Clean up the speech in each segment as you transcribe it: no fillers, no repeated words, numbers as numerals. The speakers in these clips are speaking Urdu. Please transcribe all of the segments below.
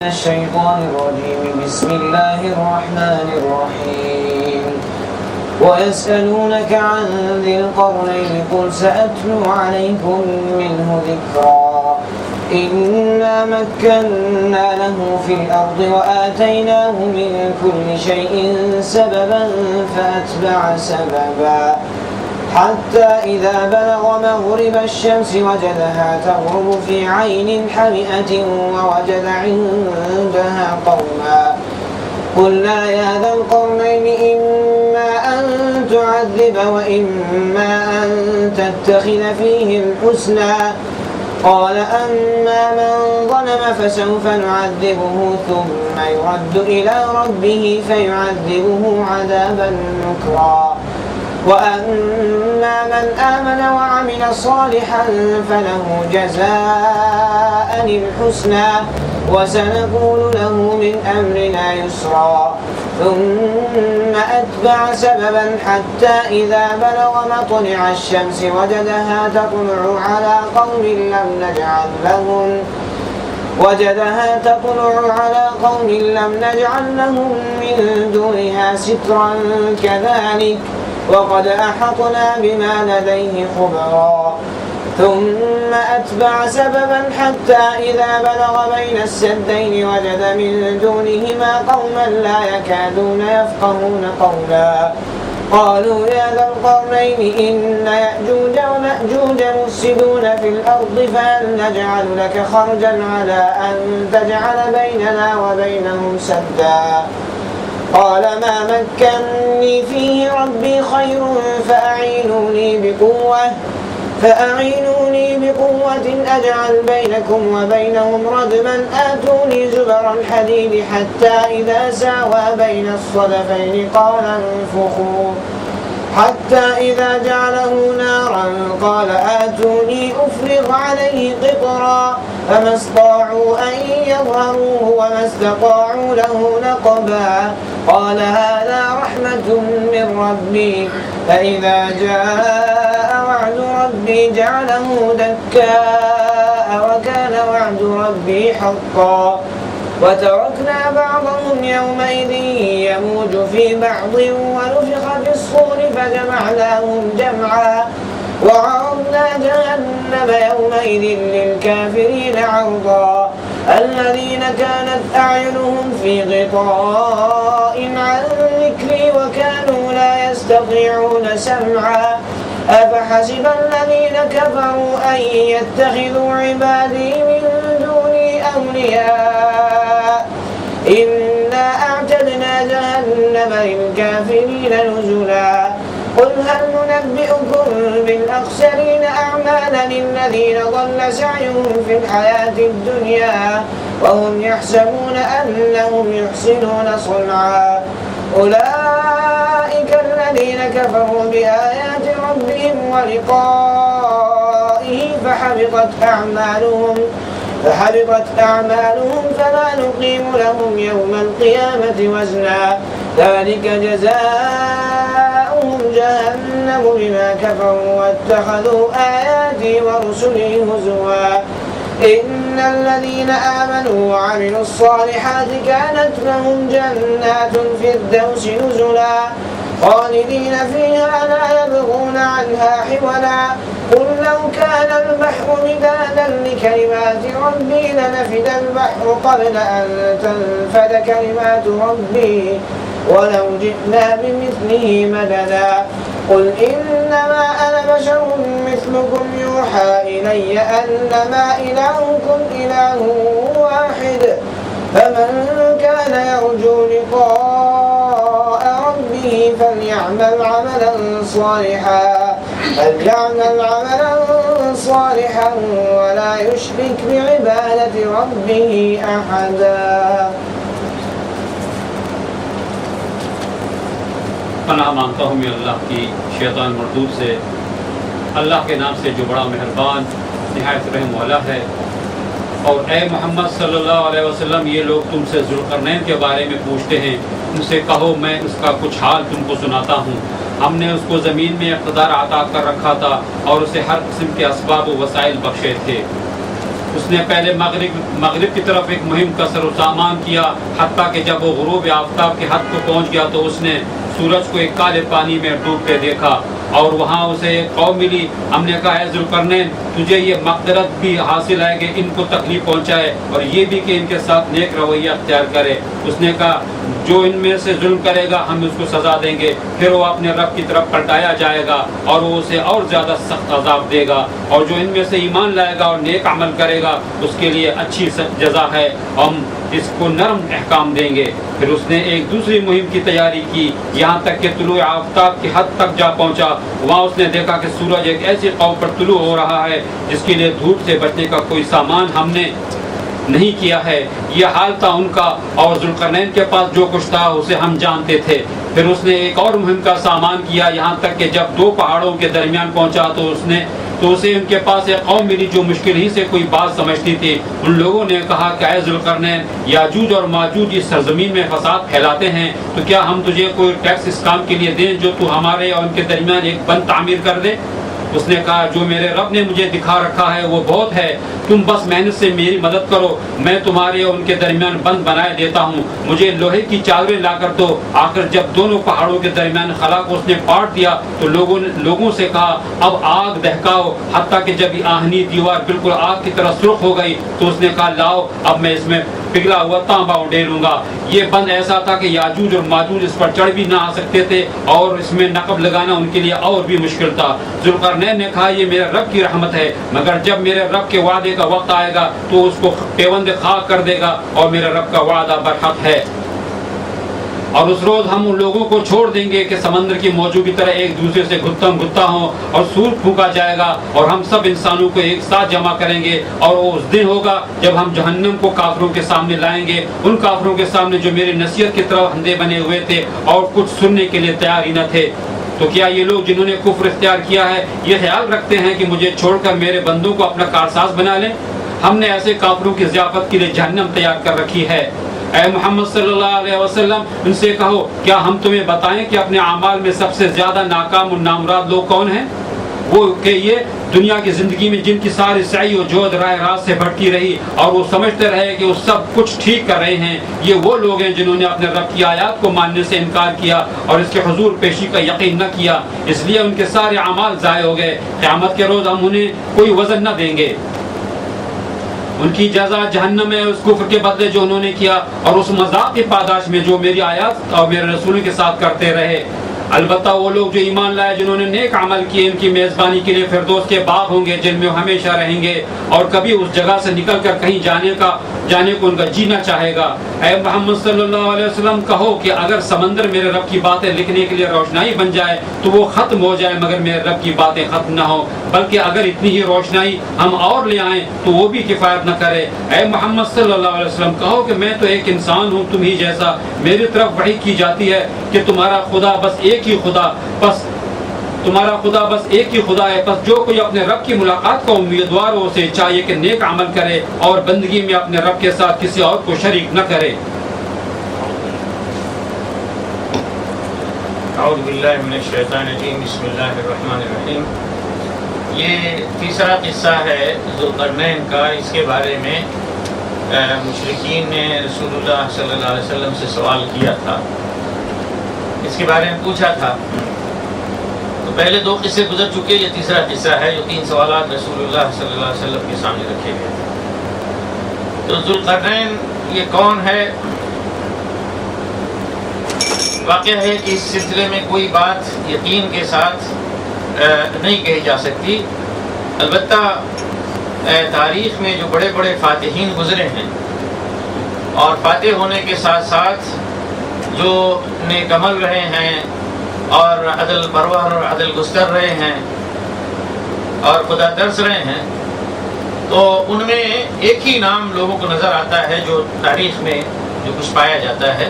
الشيطان الرجيم بسم الله الرحمن الرحيم ويسألونك عن ذي القرنين قل سأتلو عليكم منه ذكرا إنا مكنا له في الأرض وآتيناه من كل شيء سببا فأتبع سببا حتى إذا بلغ مغرب الشمس وجدها تغرب في عين حمئة ووجد عندها قوما قلنا يا ذا القرنين إما أن تعذب وإما أن تتخذ فيهم حسنا قال أما من ظلم فسوف نعذبه ثم يرد إلى ربه فيعذبه عذابا نكرا وأما من آمن وعمل صالحا فله جزاء الحسنى وسنقول له من أمرنا يسرا ثم أتبع سببا حتى إذا بلغ مطلع الشمس وجدها تطلع على قوم لم نجعل لهم من دونها سترا كذلك وقد أحطنا بما لديه خبرا ثم أتبع سببا حتى إذا بلغ بين السدين وجد من دونهما قوما لا يكادون يفقهون قولا قالوا يا ذا القرنين إن يأجوج ومأجوج مفسدون في الأرض فهل نجعل لك خرجا على أن تجعل بيننا وبينهم سدا قال ما مكنني فيه ربي خير فأعينوني بقوة أجعل بينكم وبينهم ردما آتوني زبر الحديد حتى إذا ساوى بين الصدفين قال انفخوا حتى إذا جعله نارا قال آتوني أفرغ عليه قطرا فما استطاعوا أن يظهروه وما استطاعوا له نقبا قال هذا رحمة من ربي فإذا جاء وعد ربي جعله دكاء وكان وعد ربي حقا وتركنا بعضهم يومئذ يموج في بعض ونفخ في الصور فجمعناهم جمعا وعرضنا جهنم يومئذ للكافرين عرضا الذين كانت أعينهم في غطاء عن ذكري وكانوا لا يستطيعون سمعا أفحسب الذين كفروا أن يتخذوا عبادي من دوني أولياء إنا أعتدنا جهنم للكافرين نزلا قل هل ننبئكم بالأخسرين أعمالا الذين ضل سعيهم في الحياة الدنيا وهم يحسبون أنهم يحسنون صنعا أولئك الذين كفروا بآيات ربهم ولقائه فحبطت أعمالهم فلا نقيم لهم يوم القيامة وزنا ذلك جزاؤهم جهنم بما كفروا واتخذوا آياتي ورسلي هزوا إن الذين آمنوا وعملوا الصالحات كانت لهم جنات الفردوس نزلا خالدين فيها لا يبغون عنها حولا قل لو كان البحر مدادا لكلمات ربي لنفد البحر قبل أن تنفد كلمات ربي ولو جئنا بمثله مددا قل إنما أنا بشر مثلكم يوحى إلي أنما إلهكم إله واحد فمن كان يرجو لقاء ربه فليعمل عملا صالحا ولا يشرك بعبادة ربه أحدا. پناہ مانگتا ہوں میں اللہ کی شیطان مردود سے، اللہ کے نام سے جو بڑا مہربان نہایت رحم والا ہے۔ اور اے محمد صلی اللہ علیہ وسلم، یہ لوگ تم سے ذوالقرنین کے بارے میں پوچھتے ہیں، ان سے کہو میں اس کا کچھ حال تم کو سناتا ہوں۔ ہم نے اس کو زمین میں اقتدار عطا کر رکھا تھا اور اسے ہر قسم کے اسباب و وسائل بخشے تھے۔ اس نے پہلے مغرب کی طرف ایک مہم کا سر و سامان کیا، حتیٰ کہ جب وہ غروب آفتاب کے حد کو پہنچ گیا تو اس نے سورج کو ایک کالے پانی میں ڈوبتے دیکھا، اور وہاں اسے ایک قوم ملی۔ ہم نے کہا اے ذوالقرنین تجھے یہ مقدرت بھی حاصل ہے کہ ان کو تکلیف پہنچائے، اور یہ بھی کہ ان کے ساتھ نیک رویہ اختیار کرے۔ اس نے کہا جو ان میں سے ظلم کرے گا ہم اس کو سزا دیں گے، پھر وہ اپنے رب کی طرف پلٹایا جائے گا اور وہ اسے اور زیادہ سخت عذاب دے گا، اور جو ان میں سے ایمان لائے گا اور نیک عمل کرے گا اس کے لیے اچھی جزا ہے، ہم اس کو نرم احکام دیں گے۔ پھر اس نے ایک دوسری مہم کی تیاری کی، یہاں تک کہ طلوع آفتاب کی حد تک جا پہنچا۔ وہاں اس نے دیکھا کہ سورج ایک ایسی قوم پر طلوع ہو رہا ہے جس کے لیے دھوپ سے بچنے کا کوئی سامان ہم نے نہیں کیا ہے۔ یہ حال تھا ان کا، اور ذوالقرنین کے پاس جو کچھ تھا اسے ہم جانتے تھے۔ پھر اس نے ایک اور مہم کا سامان کیا، یہاں تک کہ جب دو پہاڑوں کے درمیان پہنچا تو اسے ان کے پاس ایک قوم ملی جو مشکل ہی سے کوئی بات سمجھتی تھی۔ ان لوگوں نے کہا کہ اے ذوالقرنین یاجوج اور ماجوج اس سرزمین میں فساد پھیلاتے ہیں، تو کیا ہم تجھے کوئی ٹیکس اس کام کے لیے دیں جو تو ہمارے اور ان کے درمیان ایک بند تعمیر کر دے؟ اس نے کہا جو میرے رب نے مجھے دکھا رکھا ہے وہ بہت ہے، تم بس محنت سے میری مدد کرو، میں تمہارے اور ان کے درمیان بند بنائے دیتا ہوں، مجھے لوہے کی چادریں لا کر دو۔ آخر جب دونوں پہاڑوں کے درمیان خلا کو اس نے پاٹ دیا تو لوگوں سے کہا اب آگ دہکاؤ، حتیٰ کہ جب یہ آہنی دیوار بالکل آگ کی طرح سرخ ہو گئی تو اس نے کہا لاؤ اب میں اس میں پگھلا ہوا تانبا اڈیلوں گا۔ یہ بند ایسا تھا کہ یاجوج اور ماجوج اس پر چڑھ بھی نہ آ سکتے تھے، اور اس میں نقب لگانا ان کے لیے اور بھی مشکل تھا۔ ذوالقرنین نے کہا یہ میرے رب کی رحمت ہے، مگر جب میرے رب کے وعدے کا وقت آئے گا تو اس کو پیوند خاک کر دے گا، اور میرے رب کا وعدہ برحق ہے۔ اور اس روز ہم ان لوگوں کو چھوڑ دیں گے کہ سمندر کی موجوں کی طرح ایک دوسرے سے گھتا ہوں، اور سور پھونکا جائے گا، اور ہم سب انسانوں کو ایک ساتھ جمع کریں گے، اور وہ اس دن ہوگا جب ہم جہنم کو کافروں کے سامنے لائیں گے، ان کافروں کے سامنے جو میری نصیحت کی طرف اندھے بنے ہوئے تھے اور کچھ سننے کے لیے تیار ہی نہ تھے۔ تو کیا یہ لوگ جنہوں نے کفر اختیار کیا ہے یہ خیال رکھتے ہیں کہ مجھے چھوڑ کر میرے بندوں کو اپنا کارساز بنا لیں؟ ہم نے ایسے کافروں کی ضیافت کے لیے جہنم تیار کر رکھی ہے۔ اے محمد صلی اللہ علیہ وسلم ان سے کہو کیا ہم تمہیں بتائیں کہ اپنے اعمال میں سب سے زیادہ ناکام اور نامراد لوگ کون ہیں؟ وہ کہ یہ دنیا کی زندگی میں جن کی ساری سعی و جہد راہ راست سے بھٹکی رہی اور وہ سمجھتے رہے کہ وہ سب کچھ ٹھیک کر رہے ہیں، یہ وہ لوگ ہیں جنہوں نے اپنے رب کی آیات کو ماننے سے انکار کیا اور اس کے حضور پیشی کا یقین نہ کیا، اس لیے ان کے سارے اعمال ضائع ہو گئے۔ قیامت کے روز ہم انہیں کوئی وزن نہ دیں گے، ان کی جزا جہنم ہے اس کفر کے بدلے جو انہوں نے کیا، اور اس مذاق کی پاداش میں جو میری آیات اور میرے رسولوں کے ساتھ کرتے رہے۔ البتہ وہ لوگ جو ایمان لائے جنہوں نے نیک عمل کیے ان کی میزبانی کے لیے فردوس کے باغ ہوں گے جن میں وہ ہمیشہ رہیں گے، اور کبھی اس جگہ سے نکل کر کہیں جانے کو ان کا جی نہ چاہے گا۔ اے محمد صلی اللہ علیہ وسلم کہو کہ اگر سمندر میرے رب کی باتیں لکھنے کے لیے روشنائی بن جائے تو وہ ختم ہو جائے، مگر میرے رب کی باتیں ختم نہ ہو، بلکہ اگر اتنی ہی روشنائی ہم اور لے آئیں تو وہ بھی کفایت نہ کرے۔ اے محمد صلی اللہ علیہ وسلم کہو کہ میں تو ایک انسان ہوں تم ہی جیسا، میری طرف وحی کی جاتی ہے کہ تمہارا خدا بس ایک ہی خدا ہے، پس جو کوئی اپنے رب کی ملاقات کا امیدوار ہو اسے چاہیے کہ نیک عمل کرے اور بندگی میں اپنے رب کے ساتھ کسی اور کو شریک نہ کرے۔ اعوذ باللہ من الشیطان الرجیم، بسم اللہ الرحمن الرحیم۔ یہ تیسرا قصہ ہے ذوالقرنین کا۔ اس کے بارے میں مشرکین نے رسول اللہ صلی اللہ علیہ وسلم سے سوال کیا تھا، اس کے بارے میں پوچھا تھا۔ تو پہلے دو قصے گزر چکے، یہ تیسرا قصہ ہے جو 3 سوالات رسول اللہ صلی اللہ علیہ وسلم کے سامنے رکھے گئے تھے۔ تو ذوالقرنین یہ کون ہے؟ واقعہ ہے کہ اس سلسلے میں کوئی بات یقین کے ساتھ نہیں کہی جا سکتی، البتہ تاریخ میں جو بڑے بڑے فاتحین گزرے ہیں اور فاتح ہونے کے ساتھ ساتھ جو نیک عمل رہے ہیں اور عدل پرور اور عدل گستر رہے ہیں اور خدا ترس رہے ہیں، تو ان میں ایک ہی نام لوگوں کو نظر آتا ہے جو تاریخ میں جو کچھ پایا جاتا ہے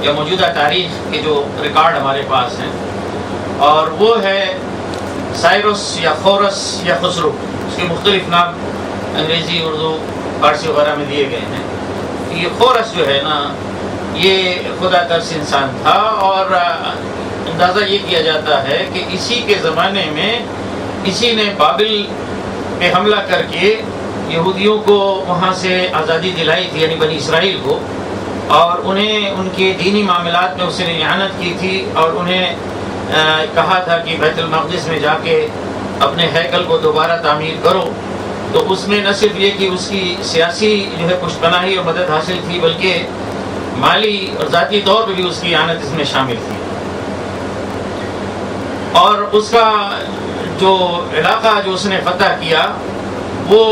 یا موجودہ تاریخ کے جو ریکارڈ ہمارے پاس ہیں، اور وہ ہے سائرس یا خورس یا خسرو۔ اس کے مختلف نام انگریزی، اردو، فارسی وغیرہ میں دیے گئے ہیں۔ یہ خورس جو ہے نا یہ خدا ترس انسان تھا، اور اندازہ یہ کیا جاتا ہے کہ اسی کے زمانے میں اسی نے بابل پہ حملہ کر کے یہودیوں کو وہاں سے آزادی دلائی تھی، یعنی بنی اسرائیل کو، اور انہیں ان کے دینی معاملات میں اس نے اعانت کی تھی، اور انہیں کہا تھا کہ بیت المقدس میں جا کے اپنے ہیکل کو دوبارہ تعمیر کرو، تو اس میں نہ صرف یہ کہ اس کی سیاسی جو ہے پشت پناہی اور مدد حاصل تھی، بلکہ مالی اور ذاتی طور پہ بھی اس کی اعانت اس میں شامل تھی۔ اور اس کا جو علاقہ جو اس نے فتح کیا وہ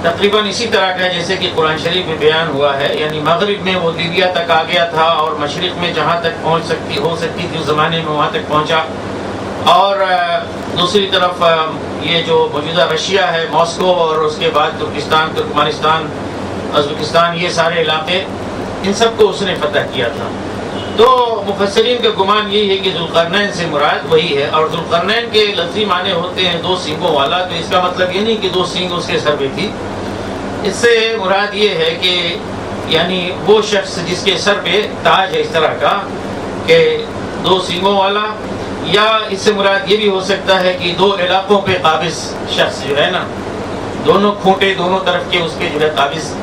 تقریباً اسی طرح کا ہے جیسے کہ قرآن شریف میں بیان ہوا ہے، یعنی مغرب میں وہ لیبیا تک آ گیا تھا، اور مشرق میں جہاں تک پہنچ ہو سکتی تھی اس زمانے میں وہاں تک پہنچا، اور دوسری طرف یہ جو موجودہ رشیا ہے، ماسکو، اور اس کے بعد ترکستان، ترکمانستان، ازبکستان، یہ سارے علاقے، ان سب کو اس نے فتح کیا تھا۔ تو مفسرین کا گمان یہی ہے کہ ذوالقرنین سے مراد وہی ہے، اور ذوالقرنین کے لفظی معنی ہوتے ہیں 2 سینگوں والا، تو اس کا مطلب یہ نہیں کہ 2 سینگ اس کے سر پہ تھی، اس سے مراد یہ ہے کہ یعنی وہ شخص جس کے سر پہ تاج ہے اس طرح کا کہ 2 سینگوں والا، یا اس سے مراد یہ بھی ہو سکتا ہے کہ 2 علاقوں پہ قابض شخص جو ہے نا، دونوں کھوٹے دونوں طرف کے اس کے جو ہے قابض،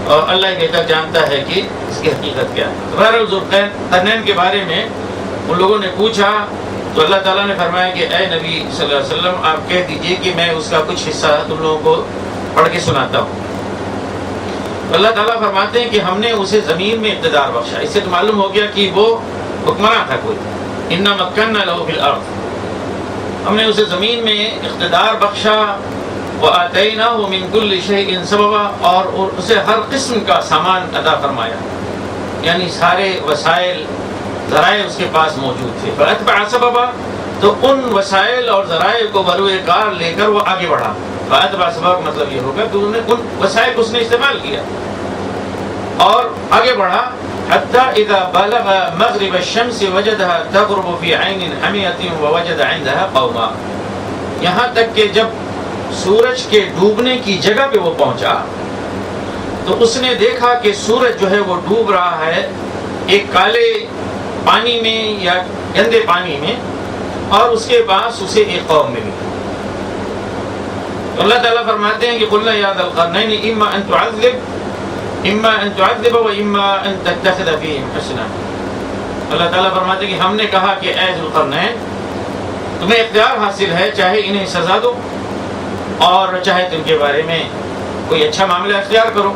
اور اللہ ہی بہتر جانتا ہے کہ اس کی حقیقت کیا ہے۔ بہرحال ذوالقرنین کے بارے میں ان لوگوں نے پوچھا تو اللہ تعالیٰ نے فرمایا کہ اے نبی صلی اللہ علیہ وسلم آپ کہہ دیجئے کہ میں اس کا کچھ حصہ تم لوگوں کو پڑھ کے سناتا ہوں۔ اللہ تعالیٰ فرماتے ہیں کہ ہم نے اسے زمین میں اقتدار بخشا، اس سے تو معلوم ہو گیا کہ وہ حکمراں تھا کوئی، اِنَّا مَكَّنَّا لَهُ فِي الْأَرْضِ، ہم نے اسے زمین میں اقتدار بخشا، وَآتَيْنَاهُ مِن كُلِّ شَيْءٍ سَبَبًا، اور اسے ہر قسم کا سامان عطا فرمایا، یعنی سارے وسائل ذرائع اس کے پاس موجود تھے۔ فَأَتْبَعَ سَبَبًا، تو ان وسائل اور ذرائع کو بروئے کار لے کر وہ آگے بڑھا۔ فَأَتْبَعَ سَبَبًا کا مطلب یہ ہوگا کہ انہوں نے ان وسائل کو اس نے استعمال کیا اور آگے بڑھا، حَتَّى إِذَا بَلَغَ مَغْرِبَ الشَّمْسِ وَجَدَهَا تَغْرُبُ فِي عَيْنٍ حَمِيَةٍ وَوَجَدَ عِندَهَا قَوْمًا، یہاں تک کہ جب سورج کے ڈوبنے کی جگہ پہ وہ پہنچا تو اس نے دیکھا کہ سورج جو ہے وہ ڈوب رہا ہے ایک کالے پانی میں یا گندے پانی میں، اور اس کے پاس اسے ایک قوم ملی۔ تو اللہ تعالیٰ فرماتے ہیں کہ قُلْنَا يَا ذَا الْقَرْنَيْنِ إِمَّا أَن تُعَذِّبَ وَإِمَّا أَن تَتَّخِذَ فِيهِمْ حَسَنًا، اللہ تعالیٰ فرماتے ہیں کہ ہم نے کہا کہ اے ذوالقرنین تمہیں اختیار حاصل ہے، چاہے انہیں سزا دو اور چاہے تم کے بارے میں کوئی اچھا معاملہ اختیار کرو۔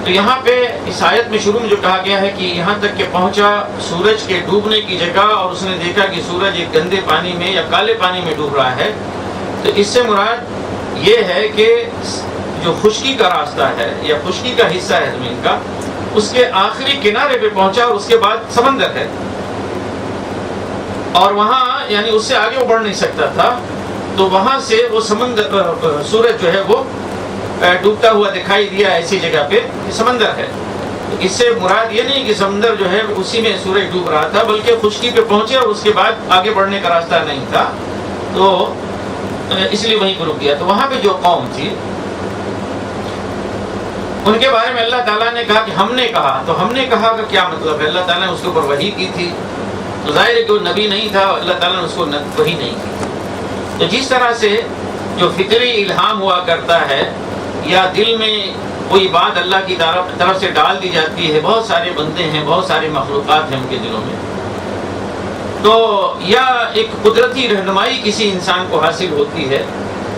تو یہاں پہ اس آیت میں شروع میں جو کہا گیا ہے کہ یہاں تک کہ پہنچا سورج کے ڈوبنے کی جگہ، اور اس نے دیکھا کہ سورج ایک گندے پانی میں یا کالے پانی میں ڈوب رہا ہے، تو اس سے مراد یہ ہے کہ جو خشکی کا راستہ ہے یا خشکی کا حصہ ہے زمین کا، اس کے آخری کنارے پہ پہنچا، اور اس کے بعد سمندر ہے، اور وہاں یعنی اس سے آگے وہ بڑھ نہیں سکتا تھا، تو وہاں سے وہ سورج جو ہے وہ ڈوبتا ہوا دکھائی دیا ایسی جگہ پہ کہ سمندر ہے۔ اس سے مراد یہ نہیں کہ سمندر جو ہے اسی میں سورج ڈوب رہا تھا، بلکہ خشکی پہ پہنچے اور اس کے بعد آگے بڑھنے کا راستہ نہیں تھا، تو اس لیے وہیں کو رک گیا۔ تو وہاں پہ جو قوم تھی ان کے بارے میں اللہ تعالیٰ نے کہا کہ ہم نے کہا، تو ہم نے کہا کا کیا مطلب ہے؟ اللہ تعالیٰ نے اس کے اوپر وحی کی تھی، تو ظاہر ہے کہ وہ نبی نہیں تھا، اللہ تعالیٰ نے اس کو وحی نہیں کی۔ تو جس طرح سے جو فطری الہام ہوا کرتا ہے یا دل میں کوئی بات اللہ کی طرف سے ڈال دی جاتی ہے، بہت سارے بندے ہیں، بہت ساری مخلوقات ہیں ان کے دلوں میں، تو یا ایک قدرتی رہنمائی کسی انسان کو حاصل ہوتی ہے،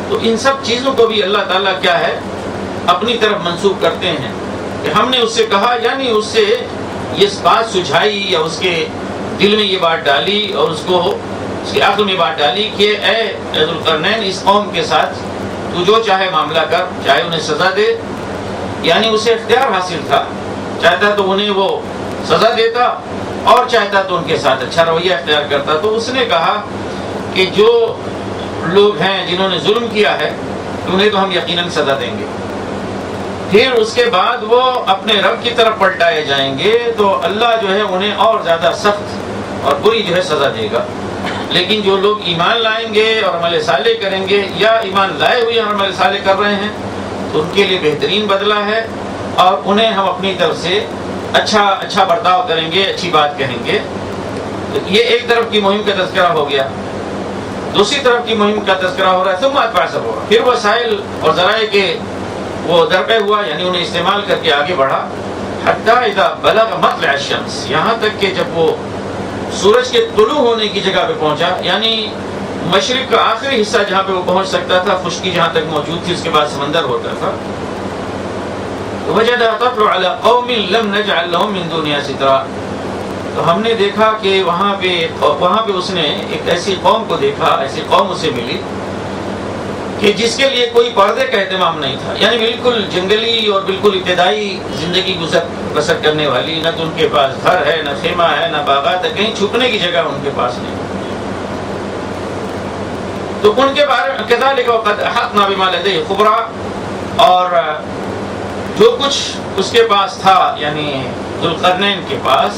تو ان سب چیزوں کو بھی اللہ تعالیٰ کیا ہے اپنی طرف منسوب کرتے ہیں کہ ہم نے اس سے کہا، یعنی اس سے یہ بات سجھائی یا اس کے دل میں یہ بات ڈالی اور اس کو اس کے عقل میں بات ڈالی کہ اے ذوالقرنین اس قوم کے ساتھ تو جو چاہے معاملہ کر، چاہے انہیں سزا دے، یعنی اسے اختیار حاصل تھا، چاہتا تو انہیں وہ سزا دیتا اور چاہتا تو ان کے ساتھ اچھا رویہ اختیار کرتا۔ تو اس نے کہا کہ جو لوگ ہیں جنہوں نے ظلم کیا ہے انہیں تو ہم یقیناً سزا دیں گے، پھر اس کے بعد وہ اپنے رب کی طرف پلٹائے جائیں گے، تو اللہ جو ہے انہیں اور زیادہ سخت اور بری جو ہے سزا دے گا۔ لیکن جو لوگ ایمان لائیں گے اور عمل صالح کریں گے، یا ایمان لائے ہوئے اور عمل صالح کر رہے ہیں، تو ان کے لیے بہترین بدلہ ہے، اور انہیں ہم اپنی طرف سے اچھا برتاؤ کریں گے، اچھی بات کہیں گے۔ تو یہ ایک طرف کی مہم کا تذکرہ ہو گیا۔ دوسری طرف کی مہم کا تذکرہ ہو رہا ہے ثم اتبع سببا، پھر وسائل اور ذرائع کے وہ درپے ہوا، یعنی انہیں استعمال کر کے آگے بڑھا، حتی اذا بلغ مطلع الشمس، یہاں تک کہ جب وہ سورج کے طلوع ہونے کی جگہ پہ پہنچا، یعنی مشرق کا آخری حصہ جہاں پہ وہ پہنچ سکتا تھا، خشکی جہاں تک موجود تھی، اس کے بعد سمندر ہوتا تھا، وجد تطلع على قوم لم نجعل لهم من دنیا سترا، تو ہم نے دیکھا کہ وہاں پہ اس نے ایک ایسی قوم کو دیکھا، ایسی قوم اسے ملی کہ جس کے لیے کوئی پردے کا اہتمام نہیں تھا، یعنی بالکل جنگلی اور بالکل ابتدائی زندگی بسر کرنے والی، نہ تو ان کے پاس گھر ہے، نہ خیمہ ہے، نہ باغات ہے، کہیں چھپنے کی جگہ ان کے پاس نہیں۔ تو ان کے بارے میں کذالک وقد احاطنا بما لدیہ خبرا، اور جو کچھ اس کے پاس تھا، یعنی ذوالقرنین کے پاس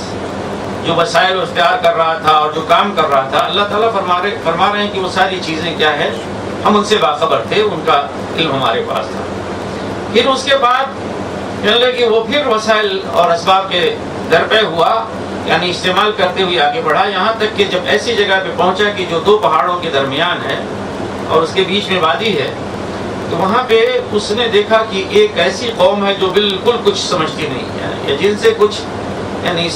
جو وسائل اختیار کر رہا تھا اور جو کام کر رہا تھا، اللہ تعالیٰ فرما رہے ہیں کہ وہ ساری چیزیں کیا ہے، ہم ان سے باخبر تھے، ان کا علم ہمارے پاس تھا۔ پھر اس کے بعد کہنے لگے کہ وہ پھر وسائل اور اسباب کے درپے ہوا، یعنی استعمال کرتے ہوئے آگے بڑھا، یہاں تک کہ جب ایسی جگہ پہ پہنچا کہ جو دو پہاڑوں کے درمیان ہے اور اس کے بیچ میں وادی ہے، تو وہاں پہ اس نے دیکھا کہ ایک ایسی قوم ہے جو بالکل کچھ سمجھتی نہیں ہے، یا جن سے کچھ یعنی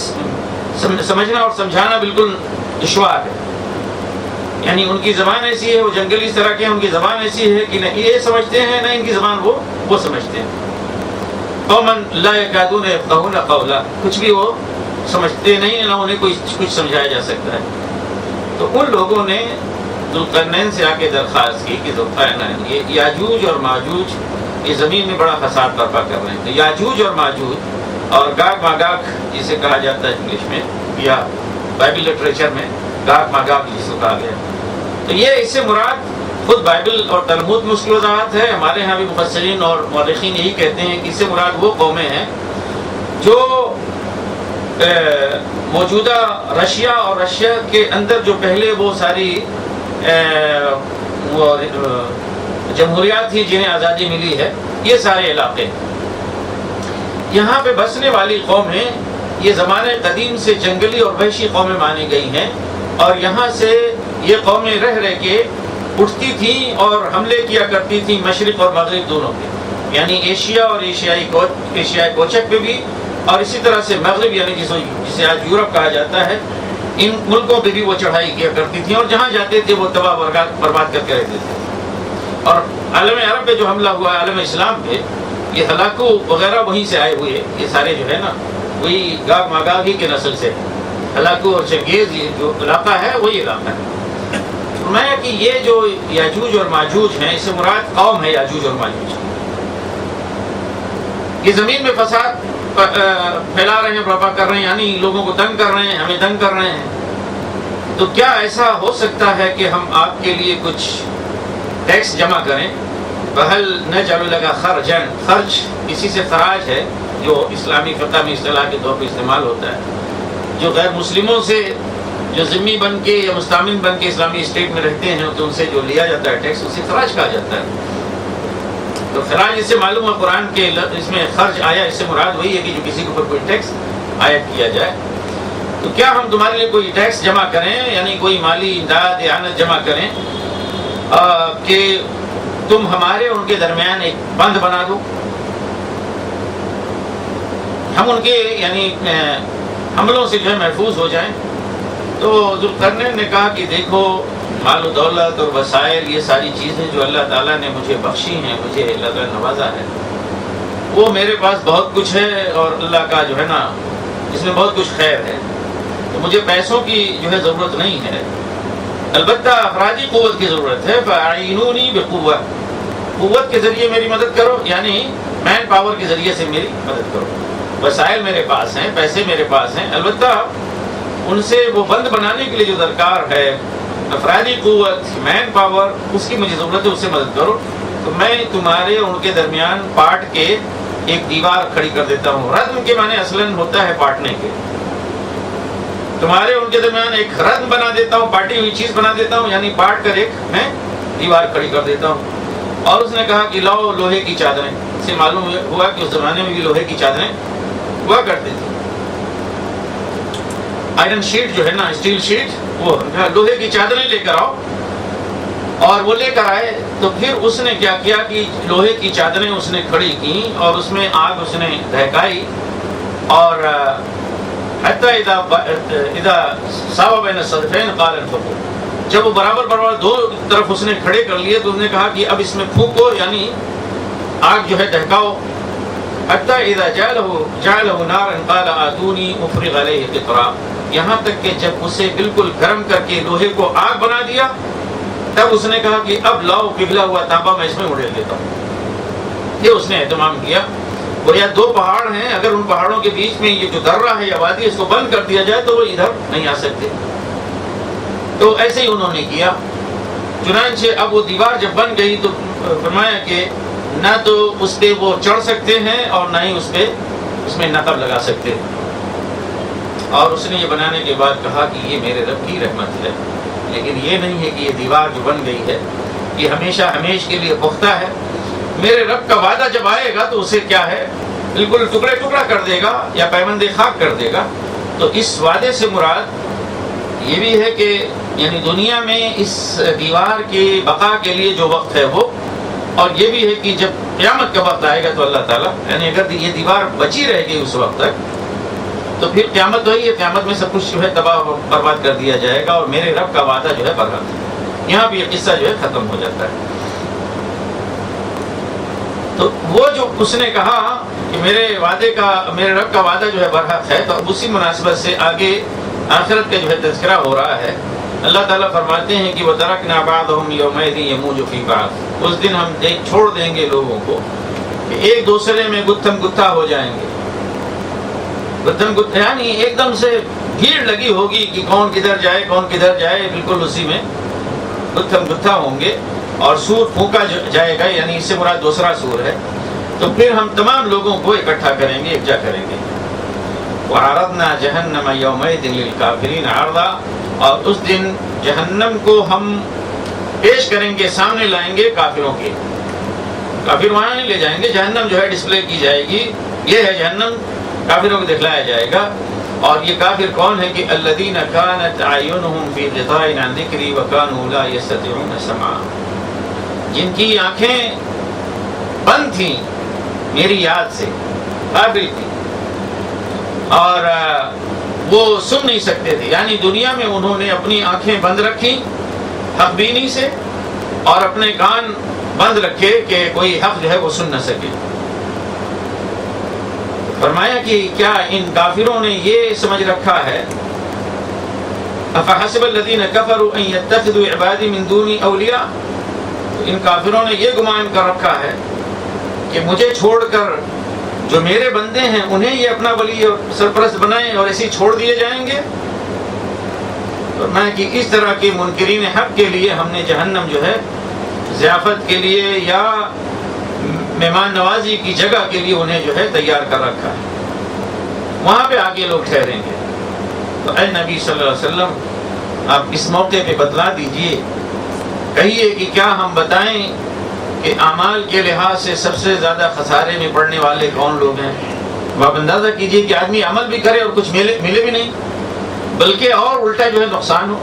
سمجھنا اور سمجھانا بالکل دشوار ہے، یعنی ان کی زبان ایسی ہے، وہ جنگلی اس طرح کے ہیں، ان کی زبان ایسی ہے کہ نہ یہ سمجھتے ہیں نہ ان کی زبان وہ سمجھتے ہیں۔ قوما لا یکادون یفقهون قولا، کچھ بھی وہ سمجھتے نہیں، نہ انہیں کچھ سمجھایا جا سکتا ہے۔ تو ان لوگوں نے ذوالقرنین سے آ کے درخواست کی کہ ذوالقرنین، یہ یاجوج اور ماجوج یہ زمین میں بڑا فساد برپا کر رہے ہیں، تو یاجوج اور ماجوج اور گاگ ماگاگ جسے کہا جاتا ہے انگلش میں یا بائبل لٹریچر میں گاگ ماگاگ جس کو کہا گیا، تو یہ اس سے مراد خود بائبل اور تلمود میں اس کی وضاحت ہے، ہمارے ہاں بھی مفسرین اور مورخین یہی کہتے ہیں کہ اس سے مراد وہ قومیں ہیں جو موجودہ رشیا اور رشیا کے اندر جو پہلے وہ ساری جمہوریات تھی جنہیں آزادی ملی ہے، یہ سارے علاقے یہاں پہ بسنے والی قومیں، یہ زمانے قدیم سے جنگلی اور وحشی قومیں مانی گئی ہیں، اور یہاں سے یہ قومیں رہ کے اٹھتی تھیں اور حملے کیا کرتی تھیں مشرق اور مغرب دونوں پہ، یعنی ایشیا اور ایشیائی کوچک پہ بھی، اور اسی طرح سے مغرب یعنی جسے آج یورپ کہا جاتا ہے، ان ملکوں پہ بھی وہ چڑھائی کیا کرتی تھیں، اور جہاں جاتے تھے وہ تباہ برباد کر کے رہتے تھے۔ اور عالم عرب پہ جو حملہ ہوا ہے، عالم اسلام پہ، یہ ہلاکو وغیرہ وہیں سے آئے ہوئے، یہ سارے جو ہے نا وہی گاگ ماگاگ ہی کے نسل سے، ہلاکو اور چنگیز یہ جو علاقہ ہے وہی علاقہ ہے۔ فرمایا کہ یہ جو یاجوج اور ماجوج ہیں، اس سے مراد قوم ہے یاجوج اور ماجوج، یہ زمین میں فساد پھیلا رہے ہیں، برپا کر رہے ہیں، یعنی لوگوں کو تنگ کر رہے ہیں، ہمیں تنگ کر رہے ہیں۔ تو کیا ایسا ہو سکتا ہے کہ ہم آپ کے لیے کچھ ٹیکس جمع کریں؟ بہل نجعل لک خرجا، خرچ اسی سے خراج ہے جو اسلامی فقہ میں اصطلاح کے طور پہ استعمال ہوتا ہے، جو غیر مسلموں سے جو ذمہ بن کے یا مستعمل بن کے اسلامی اسٹیٹ میں رہتے ہیں تو ان سے جو لیا جاتا ہے ٹیکس، اسے خراج کہا جاتا ہے۔ تو خراج اس سے معلوم ہے قرآن کے اس میں خرچ آیا، اس سے مراد وہی ہے کہ جو کسی کے اوپر کوئی ٹیکس عائد کیا جائے۔ تو کیا ہم تمہارے لیے کوئی ٹیکس جمع کریں، یعنی کوئی مالی امداد اعانت جمع کریں کہ تم ہمارے ان کے درمیان ایک بند بنا دو، ہم ان کے یعنی حملوں سے جو ہے محفوظ ہو جائیں؟ تو ذوالقرنین نے کہا کہ دیکھو، مال و دولت اور وسائل یہ ساری چیزیں جو اللہ تعالیٰ نے مجھے بخشی ہیں، مجھے اللہ تعالیٰ نے نوازا ہے، وہ میرے پاس بہت کچھ ہے، اور اللہ کا جو ہے نا اس میں بہت کچھ خیر ہے، تو مجھے پیسوں کی جو ہے ضرورت نہیں ہے، البتہ افرادی قوت کی ضرورت ہے۔ فَأَعِينُونِي بِقُوَّةٍ، قوت کے ذریعے میری مدد کرو، یعنی مین پاور کے ذریعے سے میری مدد کرو۔ وسائل میرے پاس ہیں، پیسے میرے پاس ہیں، البتہ ان سے وہ بند بنانے کے لیے جو درکار ہے، افرادی قوت، مین پاور، اس کی مجھے ضرورت ہے، اس سے مدد کرو۔ تو میں تمہارے ان کے درمیان پاٹ کے ایک دیوار کھڑی کر دیتا ہوں۔ ردم کے معنی اصلاً ہوتا ہے پاٹنے کے، تمہارے ان کے درمیان ایک ردم بنا دیتا ہوں، پاٹی ہوئی چیز بنا دیتا ہوں، یعنی پاٹ کر ایک میں دیوار کھڑی کر دیتا ہوں۔ اور اس نے کہا کہ لاؤ لوہے کی چادریں، اس سے معلوم ہوا کہ اس زمانے میں بھی لوہے کی چادریں ہوا کرتی تھی، آئرن شیٹ جو ہے نا، اسٹیل شیٹ، وہ لوہے کی چادریں لے کر آؤ۔ اور وہ لے کر آئے تو پھر اس نے کیا کیا کہ لوہے کی چادریں اس نے کھڑی کی اور اس میں آگ اس نے دہکائی، اور حتی اذا ساوا بین الصدفین قال انفخوا، جب وہ برابر برابر دو طرف اس نے کھڑے کر لیے تو اس نے کہا کہ اب اس میں پھونکو، یعنی آگ جو ہے دہکاؤ۔ حتی اذا جعلہ نارا قال آتونی افرغ علیہ قطرا، یہاں تک کہ جب اسے بالکل گرم کر کے لوہے کو آگ بنا دیا تب اس نے کہا کہ اب لاؤ پگھلا ہوا تانبا میں اس میں اڑیل دیتا ہوں۔ یہ اس نے اہتمام کیا۔ وہ یا دو پہاڑ ہیں، اگر ان پہاڑوں کے بیچ میں یہ جو درہ ہے یا وادی، اس کو بند کر دیا جائے تو وہ ادھر نہیں آ سکتے، تو ایسے ہی انہوں نے کیا۔ چنانچہ اب وہ دیوار جب بن گئی تو فرمایا کہ نہ تو اس پہ وہ چڑھ سکتے ہیں اور نہ ہی اس میں نقب لگا سکتے، اور اس نے یہ بنانے کے بعد کہا کہ یہ میرے رب کی رحمت ہے، لیکن یہ نہیں ہے کہ یہ دیوار جو بن گئی ہے یہ ہمیشہ ہمیش کے لیے پختہ ہے۔ میرے رب کا وعدہ جب آئے گا تو اسے کیا ہے، بالکل ٹکڑے ٹکڑا کر دے گا یا پیمند خاک کر دے گا۔ تو اس وعدے سے مراد یہ بھی ہے کہ یعنی دنیا میں اس دیوار کی بقا کے لیے جو وقت ہے وہ، اور یہ بھی ہے کہ جب قیامت کا وقت آئے گا تو اللہ تعالیٰ، یعنی اگر یہ دیوار بچی رہے گی اس وقت تک تو پھر قیامت وہی ہے، قیامت میں سب کچھ جو ہے تباہ برباد کر دیا جائے گا، اور میرے رب کا وعدہ جو ہے برحق ہے۔ یہاں پہ یہ قصہ جو ہے ختم ہو جاتا ہے۔ تو وہ جو اس نے کہا کہ میرے رب کا وعدہ جو ہے برحق ہے، تو اب اسی مناسبت سے آگے آخرت کا جو ہے تذکرہ ہو رہا ہے۔ اللہ تعالیٰ فرماتے ہیں کہ وَتَرَكْنَا بَعْضَهُمْ يَوْمَئِذٍ يَمُوجُ فِي بَعْضٍ، اس دن ہم چھوڑ دیں گے لوگوں کو کہ ایک دوسرے میں گتھم گتھا ہو جائیں گے۔ گتھم گتھا یعنی ایک دم سے بھیڑ لگی ہوگی کہ کون کدھر جائے، بالکل اسی میں گتھم گتھا ہوں گے، اور سور پھونکا جائے گا، یعنی اس سے مراد دوسرا سور ہے۔ تو پھر ہم تمام لوگوں کو اکٹھا کریں گے، یکجا کریں گے۔ وَعَرَضْنَا جَهَنَّمَ يَوْمَئِذٍ لِلْكَافِرِينَ عَرْضًا، اور اس دن جہنم کو ہم پیش کریں گے، سامنے لائیں گے کافروں کے۔ کافر وہاں نہیں لے جائیں گے، جہنم جو ہے ڈسپلے کی جائے گی، یہ ہے جہنم، کافروں کو دکھلایا جائے گا۔ اور یہ کافر کون ہے کہ الذین کانت اعینہم فی غطاء عن ذکری وکانوا لا یستطیعون سمعا، جن کی آنکھیں بند تھیں میری یاد سے، قابل تھی، اور وہ سن نہیں سکتے تھے، یعنی دنیا میں انہوں نے اپنی آنکھیں بند رکھی حق بینی سے، اور اپنے کان بند رکھے کہ کوئی حق جو ہے وہ سن نہ سکے۔ فرمایا کہ کیا ان کافروں نے یہ سمجھ رکھا ہے، افحسب الذین کفروا ان یتخذوا عبادی من دونی اولیاء، ان کافروں نے یہ گمان کر رکھا ہے کہ مجھے چھوڑ کر جو میرے بندے ہیں انہیں یہ اپنا ولی اور سرپرست بنائیں اور ایسے چھوڑ دیے جائیں گے۔ فرمایا کہ اس طرح کے منکرین حق کے لیے ہم نے جہنم جو ہے ضیافت کے لیے یا مہمان نوازی کی جگہ کے لیے انہیں جو ہے تیار کر رکھا ہے، وہاں پہ آگے لوگ ٹھہریں گے۔ تو اے نبی صلی اللہ علیہ وسلم، آپ اس موقع پہ بتلا دیجئے، کہیے کہ کیا ہم بتائیں کہ اعمال کے لحاظ سے سب سے زیادہ خسارے میں پڑنے والے کون لوگ ہیں؟ آپ اندازہ کیجئے کہ آدمی عمل بھی کرے اور کچھ ملے بھی نہیں، بلکہ اور الٹا جو ہے نقصان ہو۔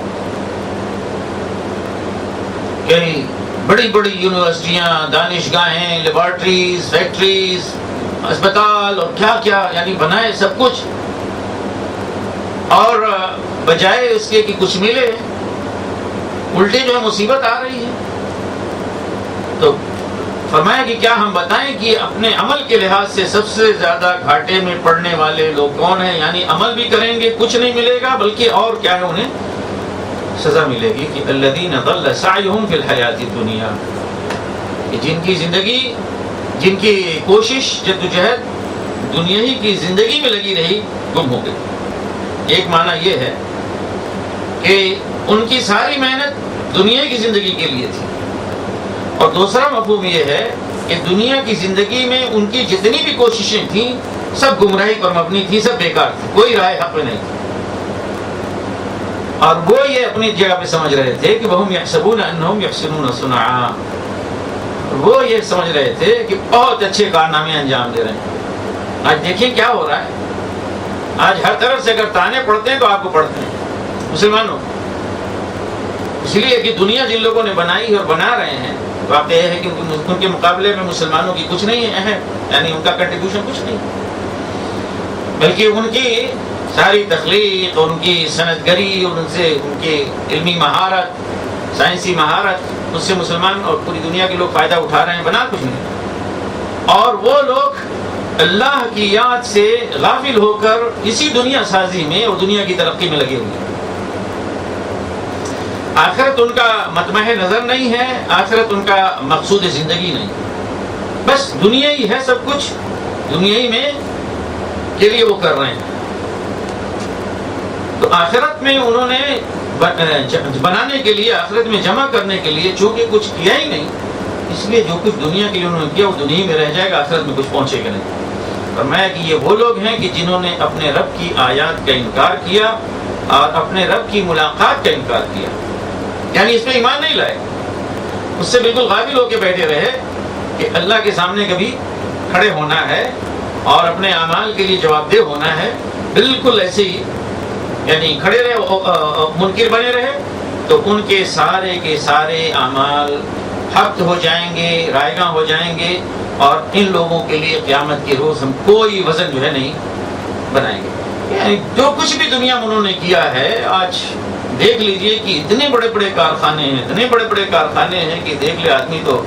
کئی بڑی بڑی یونیورسٹیاں، دانشگاہیں، لیبارٹریز، فیکٹریز، اسپتال اور کیا کیا یعنی بنائے سب کچھ، اور بجائے اس کے کہ کچھ ملے، الٹے جو ہے مصیبت آ رہی ہے۔ تو فرمایا کہ کیا ہم بتائیں کہ اپنے عمل کے لحاظ سے سب سے زیادہ گھاٹے میں پڑنے والے لوگ کون ہیں؟ یعنی عمل بھی کریں گے کچھ نہیں ملے گا، بلکہ اور کیا ہے انہیں سزا ملے گی۔ کہ الذین ضل سعیہم فی الحیاۃ الدنیا، کہ جن کی زندگی، جن کی کوشش جدوجہد دنیا ہی کی زندگی میں لگی رہی، گم ہو گئی۔ ایک معنی یہ ہے کہ ان کی ساری محنت دنیا کی زندگی کے لیے تھی، اور دوسرا مفہوم یہ ہے کہ دنیا کی زندگی میں ان کی جتنی بھی کوششیں تھیں سب گمراہی پر مبنی تھی، سب بیکار تھی، کوئی راہ حق میں نہیں تھی۔ اور وہ یہ اپنی جگہ پہ سمجھ رہے تھے کہ وَهُمْ يَحْسَبُونَ أَنَّهُمْ يَحْسِنُونَ صُنْعًا، وہ یہ سمجھ رہے تھے کہ بہت اچھے کارنامے انجام دے رہے ہیں۔ آج دیکھیں کیا ہو رہا ہے، آج ہر طرف سے اگر تانے پڑتے ہیں تو آپ کو پڑھتے ہیں مسلمانوں، اس لیے کہ دنیا جن لوگوں نے بنائی اور بنا رہے ہیں، واقعہ یہ ہے کہ ان کے مقابلے میں مسلمانوں کی کچھ نہیں ہے اہم، یعنی ان کا کنٹریبیوشن کچھ نہیں، بلکہ ان کی ساری تخلیق، ان کی صنعت گری اور ان کی علمی مہارت، سائنسی مہارت، اس سے مسلمان اور پوری دنیا کے لوگ فائدہ اٹھا رہے ہیں، بنا کچھ نہیں۔ اور وہ لوگ اللہ کی یاد سے غافل ہو کر اسی دنیا سازی میں اور دنیا کی ترقی میں لگے ہوئے ہیں۔ آخرت ان کا مطمع نظر نہیں ہے، آخرت ان کا مقصود زندگی نہیں، بس دنیا ہی ہے، سب کچھ دنیا ہی میں کے لیے وہ کر رہے ہیں۔ تو آخرت میں انہوں نے بنانے کے لیے، آخرت میں جمع کرنے کے لیے چونکہ کچھ کیا ہی نہیں، اس لیے جو کچھ دنیا کے لیے انہوں نے کیا وہ دنیا میں رہ جائے گا، آخرت میں کچھ پہنچے گا نہیں۔ فرمایا کہ یہ وہ لوگ ہیں کہ جنہوں نے اپنے رب کی آیات کا انکار کیا اور اپنے رب کی ملاقات کا انکار کیا، یعنی اس پہ ایمان نہیں لائے، اس سے بالکل غافل ہو کے بیٹھے رہے کہ اللہ کے سامنے کبھی کھڑے ہونا ہے اور اپنے اعمال کے لیے جواب دہ ہونا ہے، بالکل ایسے ہی یعنی کھڑے رہے، منکر بنے رہے، تو ان کے سارے اعمال حبط ہو جائیں گے، رائگاں ہو جائیں گے، اور ان لوگوں کے لیے قیامت کے روز ہم کوئی وزن جو ہے نہیں بنائیں گے۔ یعنی جو کچھ بھی دنیا میں انہوں نے کیا ہے، آج دیکھ لیجئے کہ اتنے بڑے بڑے کارخانے ہیں، اتنے بڑے بڑے کارخانے ہیں کہ دیکھ لے آدمی تو،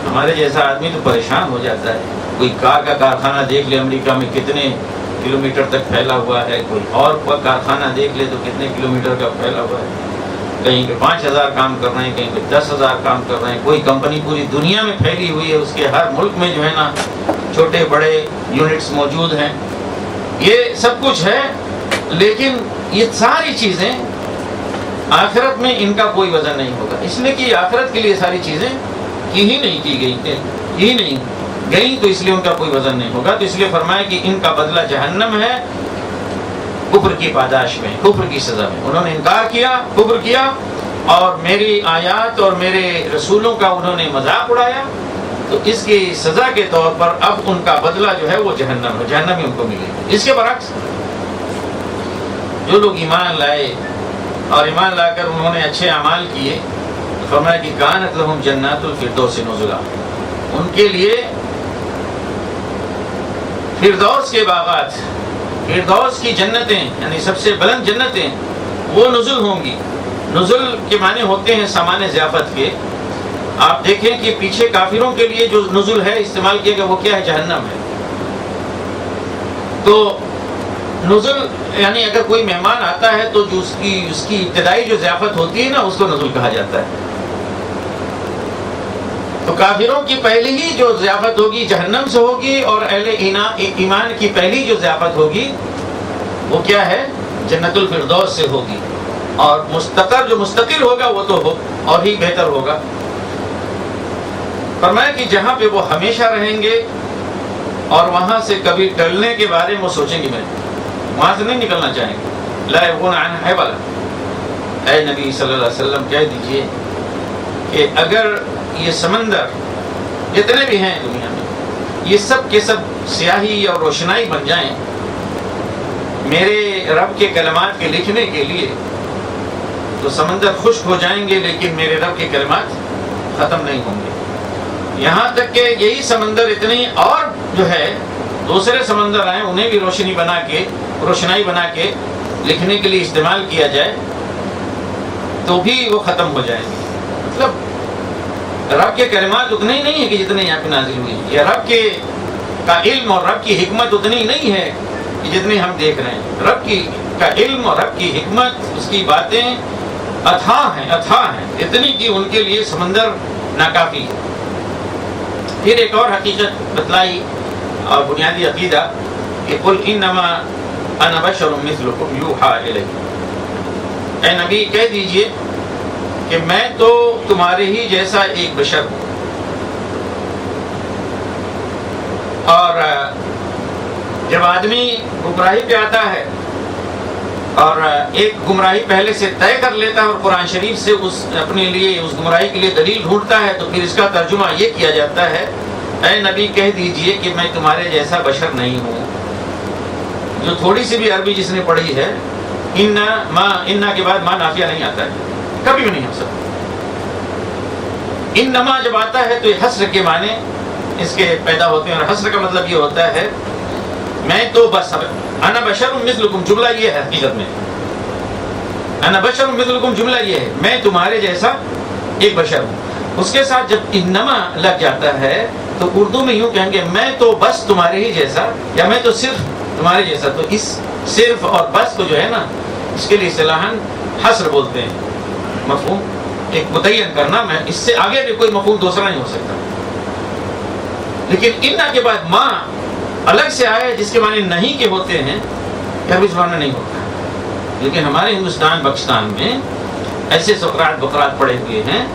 ہمارے جیسا آدمی تو پریشان ہو جاتا ہے۔ کوئی کار کا کارخانہ دیکھ لے امریکہ میں کتنے کلومیٹر تک پھیلا ہوا ہے، کوئی اور کارخانہ دیکھ لے تو کتنے کلومیٹر کا پھیلا ہوا ہے، کہیں پہ 5000 کام کر رہے ہیں، کہیں پہ 10,000 کام کر رہے ہیں، کوئی کمپنی پوری دنیا میں پھیلی ہوئی ہے، اس کے ہر ملک میں جو ہے نا چھوٹے بڑے یونٹس موجود ہیں، یہ سب کچھ ہے، لیکن یہ ساری چیزیں آخرت میں ان کا کوئی وزن نہیں ہوگا، اس لیے کہ آخرت کے لیے ساری چیزیں کی نہیں گئی تو اس لیے ان کا کوئی وزن نہیں ہوگا۔ تو اس لیے فرمایا کہ ان کا بدلہ جہنم ہے، کفر کی پاداش میں، کفر کی سزا میں۔ انہوں نے انکار کیا، کفر کیا، اور میری آیات اور میرے رسولوں کا انہوں نے مذاق اڑایا، تو اس کی سزا کے طور پر اب ان کا بدلہ جو ہے وہ جہنم ہے، جہنم ہی ان کو ملے گی۔ اس کے برعکس جو لوگ ایمان لائے اور ایمان لا کر انہوں نے اچھے اعمال کیے، فرمایا کہ کانت لہم جنات الفردوس نزلا، ان کے لیے فردوس کے باغات، فردوس کی جنتیں، یعنی سب سے بلند جنتیں، وہ نزل ہوں گی۔ نزل کے معنی ہوتے ہیں سامان ضیافت کے۔ آپ دیکھیں کہ پیچھے کافروں کے لیے جو نزل ہے استعمال کیا گیا وہ کیا ہے؟ جہنم ہے۔ تو نزل یعنی اگر کوئی مہمان آتا ہے تو جو اس کی ابتدائی جو ضیافت ہوتی ہے نا، اس کو نزل کہا جاتا ہے۔ تو کافروں کی پہلی ہی جو ضیافت ہوگی جہنم سے ہوگی، اور اہل ایمان کی پہلی جو ضیافت ہوگی وہ کیا ہے؟ جنت الفردوس سے ہوگی، اور مستقر جو مستقل ہوگا وہ تو اور ہی بہتر ہوگا۔ فرمایا کہ جہاں پہ وہ ہمیشہ رہیں گے اور وہاں سے کبھی ٹلنے کے بارے میں وہ سوچیں گے، میں وہاں سے نہیں نکلنا چاہیں گے۔ لا یبغون عنہا حولا، اے نبی صلی اللہ علیہ وسلم کہہ دیجئے کہ اگر یہ سمندر جتنے بھی ہیں دنیا میں، یہ سب کے سب سیاہی اور روشنائی بن جائیں میرے رب کے کلمات کے لکھنے کے لیے، تو سمندر خشک ہو جائیں گے، لیکن میرے رب کے کلمات ختم نہیں ہوں گے۔ یہاں تک کہ یہی سمندر اتنی اور جو ہے دوسرے سمندر آئیں، انہیں بھی روشنائی بنا کے لکھنے کے لیے استعمال کیا جائے تو بھی وہ ختم ہو جائیں گے۔ مطلب رب کے کلمات اتنے ہی نہیں ہے کہ جتنے یہاں پہ نازل ہوئی، یا رب کا علم اور رب کی حکمت اتنی نہیں ہے کہ جتنے ہم دیکھ رہے ہیں۔ رب کا علم اور رب کی حکمت، اس کی باتیں اتھاہ ہیں اتنی کہ ان کے لیے سمندر ناکافی ہے۔ پھر ایک اور حقیقت بتلائی اور بنیادی عقیدہ کہ قل انما انا بشر مثلکم یوحی الی، اے نبی کہہ دیجئے کہ میں تو تمہارے ہی جیسا ایک بشر ہوں، اور جب آدمی گمراہی پہ آتا ہے اور ایک گمراہی پہلے سے طے کر لیتا ہے اور قرآن شریف سے اپنے لیے اس گمراہی کے لیے دلیل ڈھونڈتا ہے، تو پھر اس کا ترجمہ یہ کیا جاتا ہے اے نبی کہہ دیجئے کہ میں تمہارے جیسا بشر نہیں ہوں۔ جو تھوڑی سی بھی عربی جس نے پڑھی ہے، انا کے بعد ما نافیہ نہیں آتا ہے، کبھی بھی نہیں ہو سکتا۔ انما جب آتا ہے تو یہ حسر کے معنی اس کے پیدا ہوتے ہیں، اور حسر کا مطلب یہ ہوتا ہے میں تو بس، انا بشر مثلکم جملہ یہ ہے حقیقت میں، انا بشر مثلکم جملہ یہ ہے میں تمہارے جیسا ایک بشر ہوں۔ اس کے ساتھ جب انما لگ جاتا ہے تو اردو میں یوں کہیں گے میں تو بس تمہارے ہی جیسا، یا میں تو صرف تمہارے جیسا، تو اس صرف اور بس کو جو ہے نا اس کے لیے اصطلاحاً حسر بولتے ہیں، مفہوم ایک متعین کرنا، میں اس سے آگے بھی کوئی مفہوم دوسرا نہیں ہو سکتا۔ لیکن انا کے بعد ماں الگ سے آیا جس کے معنی نہیں کے ہوتے ہیں، عربی زبان میں نہیں ہوتا، لیکن ہمارے ہندوستان پاکستان میں ایسے سقراط بقرات پڑے ہوئے ہیں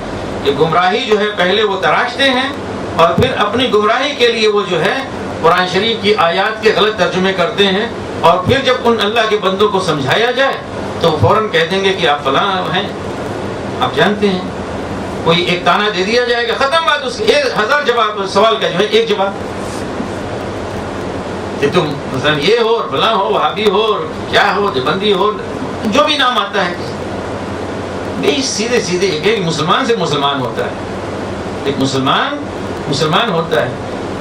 کہ گمراہی جو ہے پہلے وہ تراشتے ہیں اور پھر اپنی گمراہی کے لیے وہ جو ہے قرآن شریف کی آیات کے غلط ترجمے کرتے ہیں، اور پھر جب ان اللہ کے بندوں کو سمجھایا جائے تو فوراً کہہ دیں گے کہ آپ فلاں ہیں، آپ جانتے ہیں، کوئی ایک تانا دے دیا جائے گا، ختم بات، اس کے 1000 جواب سوال کا جو ہے ایک جواب کہ تم مثلا یہ ہو اور فلاں ہو، وہابی ہو اور کیا ہو، دیوبندی ہو، جو بھی نام آتا ہے، نہیں سیدھے سیدھے ایک مسلمان سے مسلمان ہوتا ہے، ایک مسلمان ہوتا ہے۔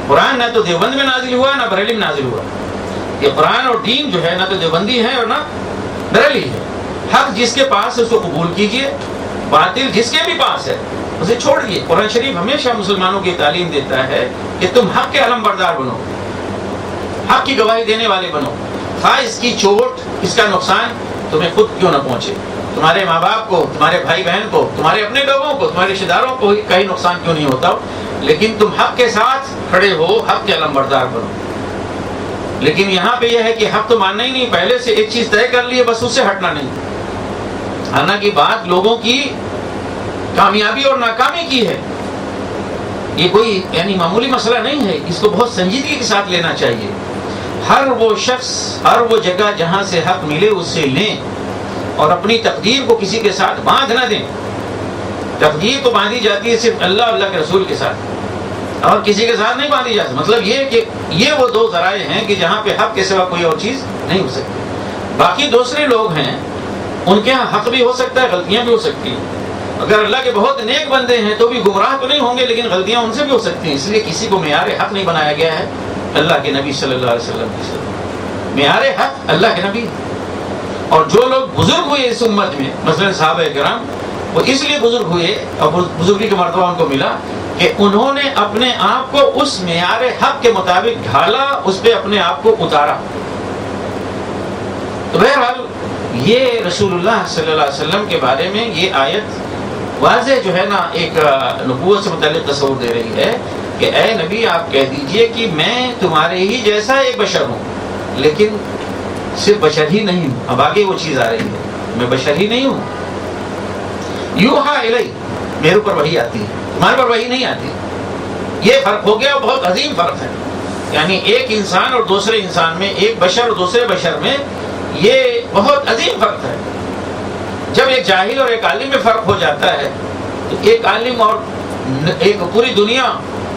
قرآن نہ تو دیوبند میں نازل ہوا نہ بریلی میں نازل ہوا، یہ قرآن اور دین جو ہے نہ تو دیوبندی ہے اور نہ بریلی ہے۔ حق جس کے پاس ہے اس کو قبول کیجئے، باطل جس کے بھی پاس ہے اسے چھوڑیے۔ قرآن شریف ہمیشہ مسلمانوں کی تعلیم دیتا ہے کہ تم حق کے علم بردار بنو، حق کی گواہی دینے والے بنو، خواہ اس کی چوٹ، اس کا نقصان تمہیں خود کیوں نہ پہنچے، تمہارے ماں باپ کو، تمہارے بھائی بہن کو، تمہارے اپنے لوگوں کو، تمہارے رشتہ داروں کو کہیں نقصان کیوں نہیں ہوتا ہو، لیکن تم حق کے ساتھ کھڑے ہو، حق کے علم بردار بنو۔ لیکن یہاں پہ یہ ہے کہ حق تو ماننا ہی نہیں، پہلے سے ایک چیز طے کر لی ہے، بس اس سے ہٹنا نہیں۔ حالانکہ بات لوگوں کی کامیابی اور ناکامی کی ہے، یہ کوئی یعنی معمولی مسئلہ نہیں ہے، اس کو بہت سنجیدگی کے ساتھ لینا چاہیے۔ ہر وہ شخص، ہر وہ جگہ جہاں سے حق ملے اس سے لیں، اور اپنی تقدیر کو کسی کے ساتھ باندھ نہ دیں۔ تقدیر تو باندھی جاتی ہے صرف اللہ اور اللہ کے رسول کے ساتھ، اور کسی کے ساتھ نہیں باندھی جاتی۔ مطلب یہ کہ یہ وہ دو ذرائع ہیں کہ جہاں پہ حق کے سوا کوئی اور چیز نہیں ہو سکتی۔ باقی دوسرے لوگ ہیں، ان کے ہاں حق بھی ہو سکتا ہے، غلطیاں بھی ہو سکتی ہیں۔ اگر اللہ کے بہت نیک بندے ہیں تو بھی گمراہ تو نہیں ہوں گے، لیکن غلطیاں ان سے بھی ہو سکتی ہیں۔ اس لیے کسی کو معیار حق نہیں بنایا گیا ہے اللہ کے نبی صلی اللہ علیہ وسلم کی طرف۔ معیار حق اللہ کے نبی، اور جو لوگ بزرگ ہوئے اس امت میں، مثلا صحابہ کرام، وہ اس لیے بزرگ ہوئے اور بزرگی کا مرتبہ ان کو ملا کہ انہوں نے اپنے آپ کو اس معیار حق کے مطابق ڈھالا، اس پہ اپنے آپ کو اتارا۔ تو بہرحال یہ رسول اللہ صلی اللہ علیہ وسلم کے بارے میں یہ آیت واضح جو ہے نا ایک نبوت سے متعلق تصور دے رہی ہے کہ اے نبی آپ کہہ دیجئے کہ میں تمہارے ہی جیسا ایک بشر ہوں، لیکن صرف بشر ہی نہیں ہوں۔ اب آگے وہ چیز آ رہی ہے، میں بشر ہی نہیں ہوں، یوحا الی، میرے اوپر وحی آتی ہے، تمہارے پر وحی نہیں آتی۔ یہ فرق ہو گیا، بہت عظیم فرق ہے، یعنی ایک انسان اور دوسرے انسان میں، ایک بشر اور دوسرے بشر میں یہ بہت عظیم فرق ہے۔ جب ایک جاہل اور ایک عالم میں فرق ہو جاتا ہے تو ایک عالم اور ایک پوری دنیا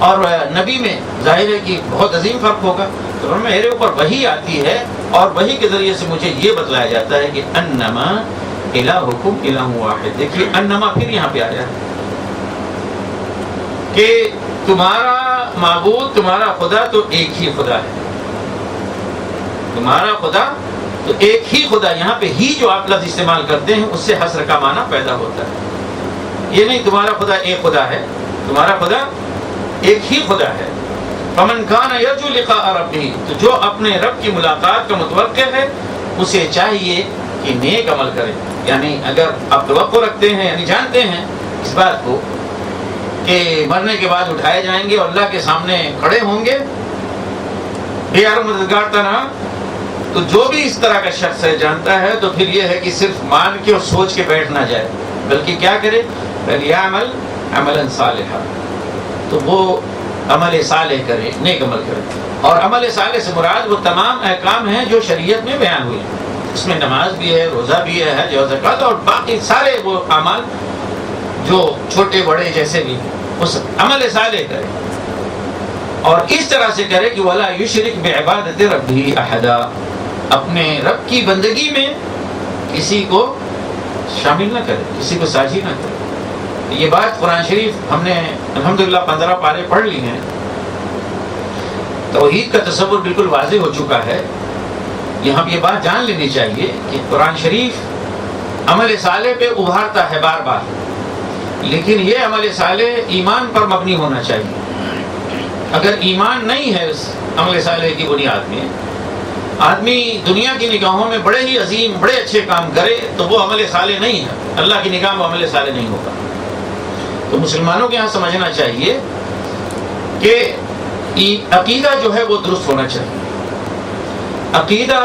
اور نبی میں ظاہر ہے کہ بہت عظیم فرق ہوگا۔ تو میرے اوپر وحی آتی ہے اور وحی کے ذریعے سے مجھے یہ بتلایا جاتا ہے کہ انما الہکم الہ واحد۔ دیکھیے انما پھر یہاں پہ آیا ہے کہ تمہارا معبود، تمہارا خدا تو ایک ہی خدا ہے، تمہارا خدا تو ایک ہی خدا۔ یہاں پہ ہی جو آپ لفظ استعمال کرتے ہیں اس سے حصر کا معنی پیدا ہوتا ہے۔ یہ نہیں تمہارا خدا ایک خدا ہے، تمہارا خدا ایک ہی خدا ہے۔ فمن کان یرجو لقاء ربہ، تو جو اپنے رب کی ملاقات کا متوقع ہے اسے چاہیے کہ نیک عمل کرے۔ یعنی اگر آپ توقع رکھتے ہیں، یعنی جانتے ہیں اس بات کو کہ مرنے کے بعد اٹھائے جائیں گے اور اللہ کے سامنے کھڑے ہوں گے بے یار مددگار تنہا، تو جو بھی اس طرح کا شخص ہے جانتا ہے تو پھر یہ ہے کہ صرف مان کے اور سوچ کے بیٹھ نہ جائے، بلکہ کیا کرے، فَلْيَعْمَلْ عَمَلًا صَالِحًا، تو وہ عمل صالح کرے، نیک عمل کرے۔ اور عمل صالح سے مراد وہ تمام احکام ہیں جو شریعت میں بیان ہوئے، اس میں نماز بھی ہے، روزہ بھی ہے، حج اور زکوٰۃ اور باقی سارے وہ اعمال جو چھوٹے بڑے جیسے بھی، اس عمل صالح کرے، اور اس طرح سے کرے کہ وَلَا يُشْرِكْ بِعِبَادَةِ رَبِّهِ أَحَدًا، اپنے رب کی بندگی میں کسی کو شامل نہ کرے، کسی کو ساجی نہ کرے۔ یہ بات قرآن شریف ہم نے الحمدللہ 15 پارے پڑھ لی ہیں، توحید کا تصور بالکل واضح ہو چکا ہے۔ یہاں یہ بات جان لینی چاہیے کہ قرآن شریف عمل صالح پہ ابھارتا ہے بار بار، لیکن یہ عمل صالح ایمان پر مبنی ہونا چاہیے۔ اگر ایمان نہیں ہے اس عمل صالح کی بنیاد میں، آدمی دنیا کی نگاہوں میں بڑے ہی عظیم بڑے اچھے کام کرے تو وہ عمل صالح نہیں ہے، اللہ کی نگاہ میں عمل صالح نہیں ہوگا۔ تو مسلمانوں کے یہاں سمجھنا چاہیے کہ عقیدہ جو ہے وہ درست ہونا چاہیے۔ عقیدہ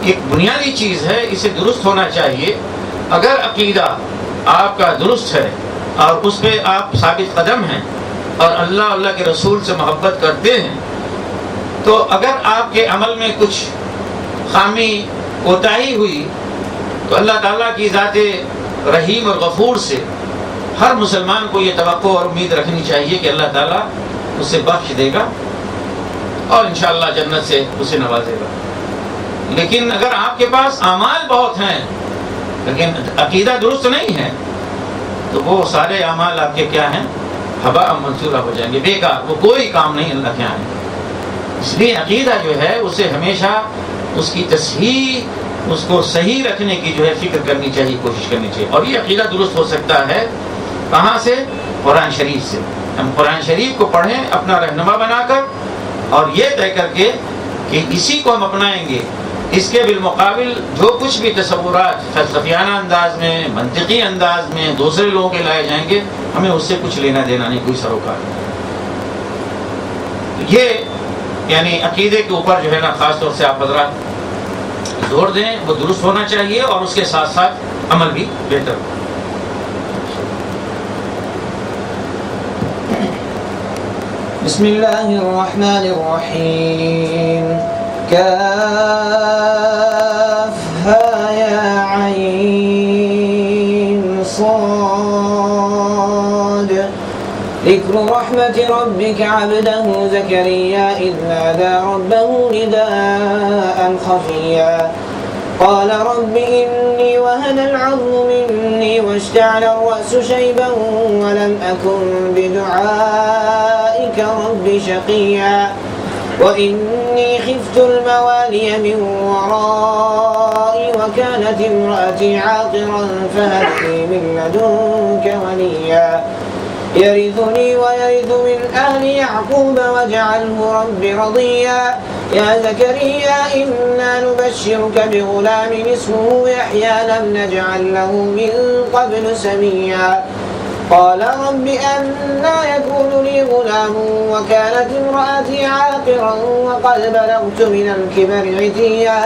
ایک بنیادی چیز ہے، اسے درست ہونا چاہیے۔ اگر عقیدہ آپ کا درست ہے اور اس پہ آپ ثابت قدم ہیں اور اللہ کے رسول سے محبت کرتے ہیں، تو اگر آپ کے عمل میں کچھ خامی کوتاہی ہوئی تو اللہ تعالیٰ کی ذات رحیم اور غفور سے ہر مسلمان کو یہ توقع اور امید رکھنی چاہیے کہ اللہ تعالیٰ اسے بخش دے گا اور انشاءاللہ جنت سے اسے نوازے گا۔ لیکن اگر آپ کے پاس اعمال بہت ہیں لیکن عقیدہ درست نہیں ہے تو وہ سارے اعمال آپ کے کیا ہیں؟ ہوا منصورہ ہو جائیں گے، بیکار، وہ کوئی کام نہیں اللہ کے یہاں ہے۔ اس لیے عقیدہ جو ہے اسے ہمیشہ اس کی تصحیح، اس کو صحیح رکھنے کی جو ہے فکر کرنی چاہیے، کوشش کرنی چاہیے۔ اور یہ عقیدہ درست ہو سکتا ہے کہاں سے؟ قرآن شریف سے۔ ہم قرآن شریف کو پڑھیں اپنا رہنما بنا کر، اور یہ طے کر کے کہ اسی کو ہم اپنائیں گے، اس کے بالمقابل جو کچھ بھی تصورات فلسفیانہ انداز میں، منطقی انداز میں دوسرے لوگوں کے لائے جائیں گے، ہمیں اس سے کچھ لینا دینا نہیں، کوئی سروکار نہیں۔ یہ یعنی عقیدے کے اوپر جو ہے نا خاص طور سے آپ حضرات زور دیں، وہ درست ہونا چاہیے اور اس کے ساتھ ساتھ عمل بھی بہتر ہو۔ بسم اللہ الرحمن الرحیم کافها یا عین صاد ذکر رحمت ربک عبده زکریا اذ نادى ربه نداء خفیا قال رب إني وهن العظم مني واشتعل الرأس شيبا ولم أكن بدعائك رب شقيا وإني خفت الموالي من ورائي وكانت امرأتي عاقرا فهب لي من لدنك وليا يرثني ويرث من أهل يعقوب واجعله رب رضيا يا زكريا إنا نبشرك بغلام اسمه يحيى لم نجعل له من قبل سميا قال رب أنى يكون لي غلام وكانت امرأتي عاقرا وقد بلغت من الكبر عتيا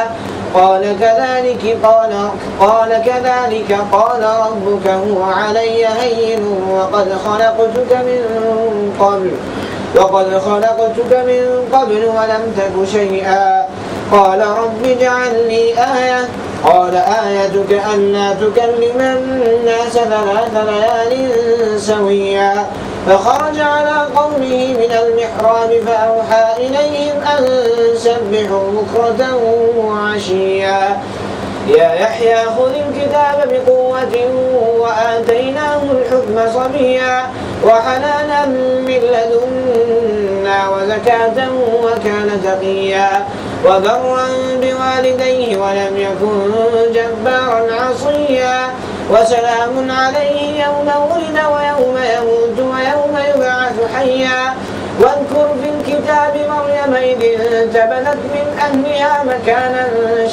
قال كذلك قال ربك هو علي هين وقد خلقتك من قبل ولم تك شيئا قال رب اجعل لي آية قال آيتك ألا تكلم الناس 3 ليال سويا فخرج على قومه من المحراب فأوحى إليهم أن سبحوا بكرة وعشيا يا يحيى خذ الكتاب بقوة وآتيناه الحكم صبيا وحنانا من لدنا وزكاة وكان تقيا وبرا بوالديه ولم يكن جبارا عصيا وسلام عليه يوم ولد ويوم يموت ويوم يبعث حيا واذكر في الكتاب مريم إذ انتبذت من أهلها مكانا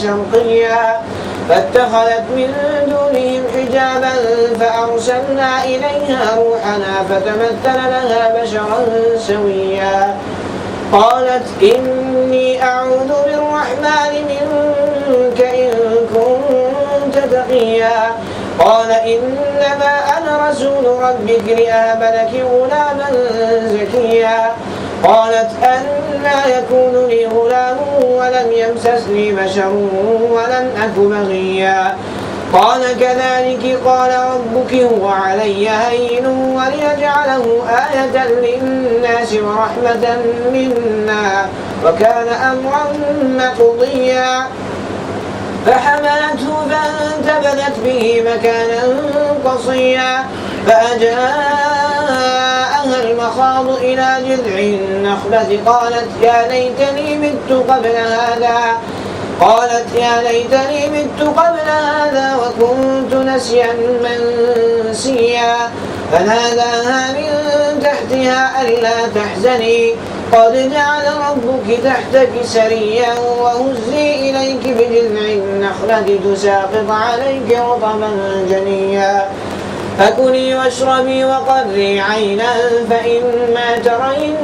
شرقيا فاتخذت من دونهم حجابا فأرسلنا إليها روحنا فتمثل لها بشرا سويا قالت إني أعوذ بالرحمن منك إن كنت تقيا قال إنما أنا رسول ربك لأهب لك غلاما زكيا قالت أنى يكون لي غلام ولم يمسسني بشر ولم أك بغيا قال كذلك قال ربك هو علي هين وليجعله آية للناس ورحمة منا وكان أمرا مقضيا فحملته فانتبذت به مكانا قصيا فأجاءها المخاض إلى جذع النخلة قالت يا ليتني مت قبل هذا وكنت نسيا منسيا فناداها من تحتها ألا تحزني قد جعل ربك تحتك سريا وهزي إليك بجذع النخلة تساقط عليك رطبا جنيا فكلي واشربي وقري عينا فإما ترين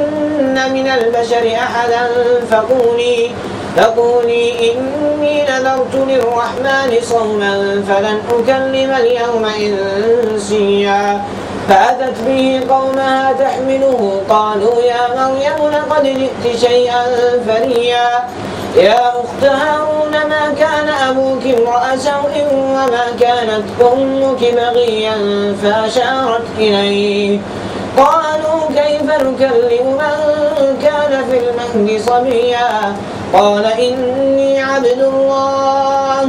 من البشر أحدا فقولي إني نذرت للرحمن صوما فلن أكلم اليوم إنسيا فأتت به قومها تحمله قالوا يا مريم لقد جئت شيئا فريا يا أخت هارون ما كان أبوك امرأ سوء وما كانت أمك بغيا فأشارت إليه قالوا كيف نكلم من كان في المهد صبيا قال إني عبد الله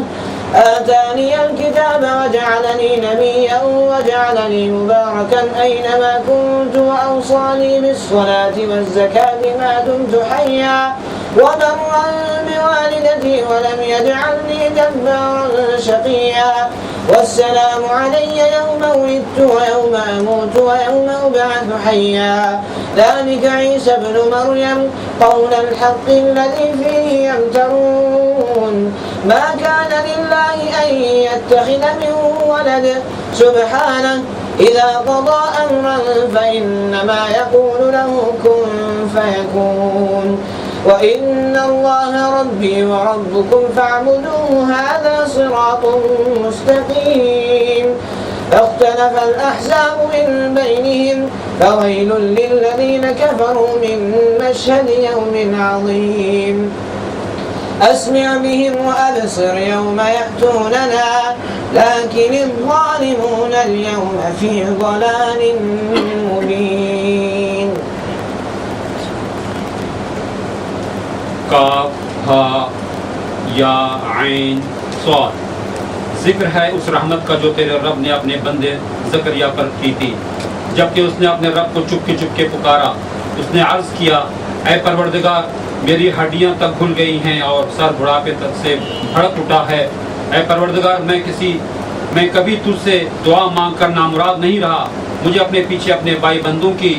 آتاني الكتاب وجعلني نبيا وجعلني مباركا أينما كنت وأوصاني بالصلاة والزكاة ما دمت حيا وبرا بوالدتي ولم يجعلني جبارا شقيا والسلام علي يوم ولدت ويوم أموت ويوم أبعث حيا ذلك عيسى ابن مريم قول الحق الذي فيه يمترون ما كان لله أن يتخذ من ولد سبحانه إذا قضى أمرا فإنما يقول له كن فيكون وإن الله ربي وربكم فاعبدوه هذا صراط مستقيم فاختلف الأحزاب من بينهم فويل للذين كفروا من مشهد يوم عظيم أسمع بهم وأبصر يوم يأتوننا لكن الظالمون اليوم في ضلال مبين. کاف ہا یا عین صاد. ذکر ہے اس رحمت کا جو تیرے رب نے اپنے بندے زکریا پر کی تھی جبکہ اس نے اپنے رب کو چپ کے پکارا. اس نے عرض کیا اے پروردگار میری ہڈیاں تک کھل گئی ہیں اور سر بڑھاپے تک سے بھڑک اٹھا ہے. اے پروردگار میں کبھی تجھ سے دعا مانگ کر نامراد نہیں رہا. مجھے اپنے پیچھے اپنے بھائی بندوں کی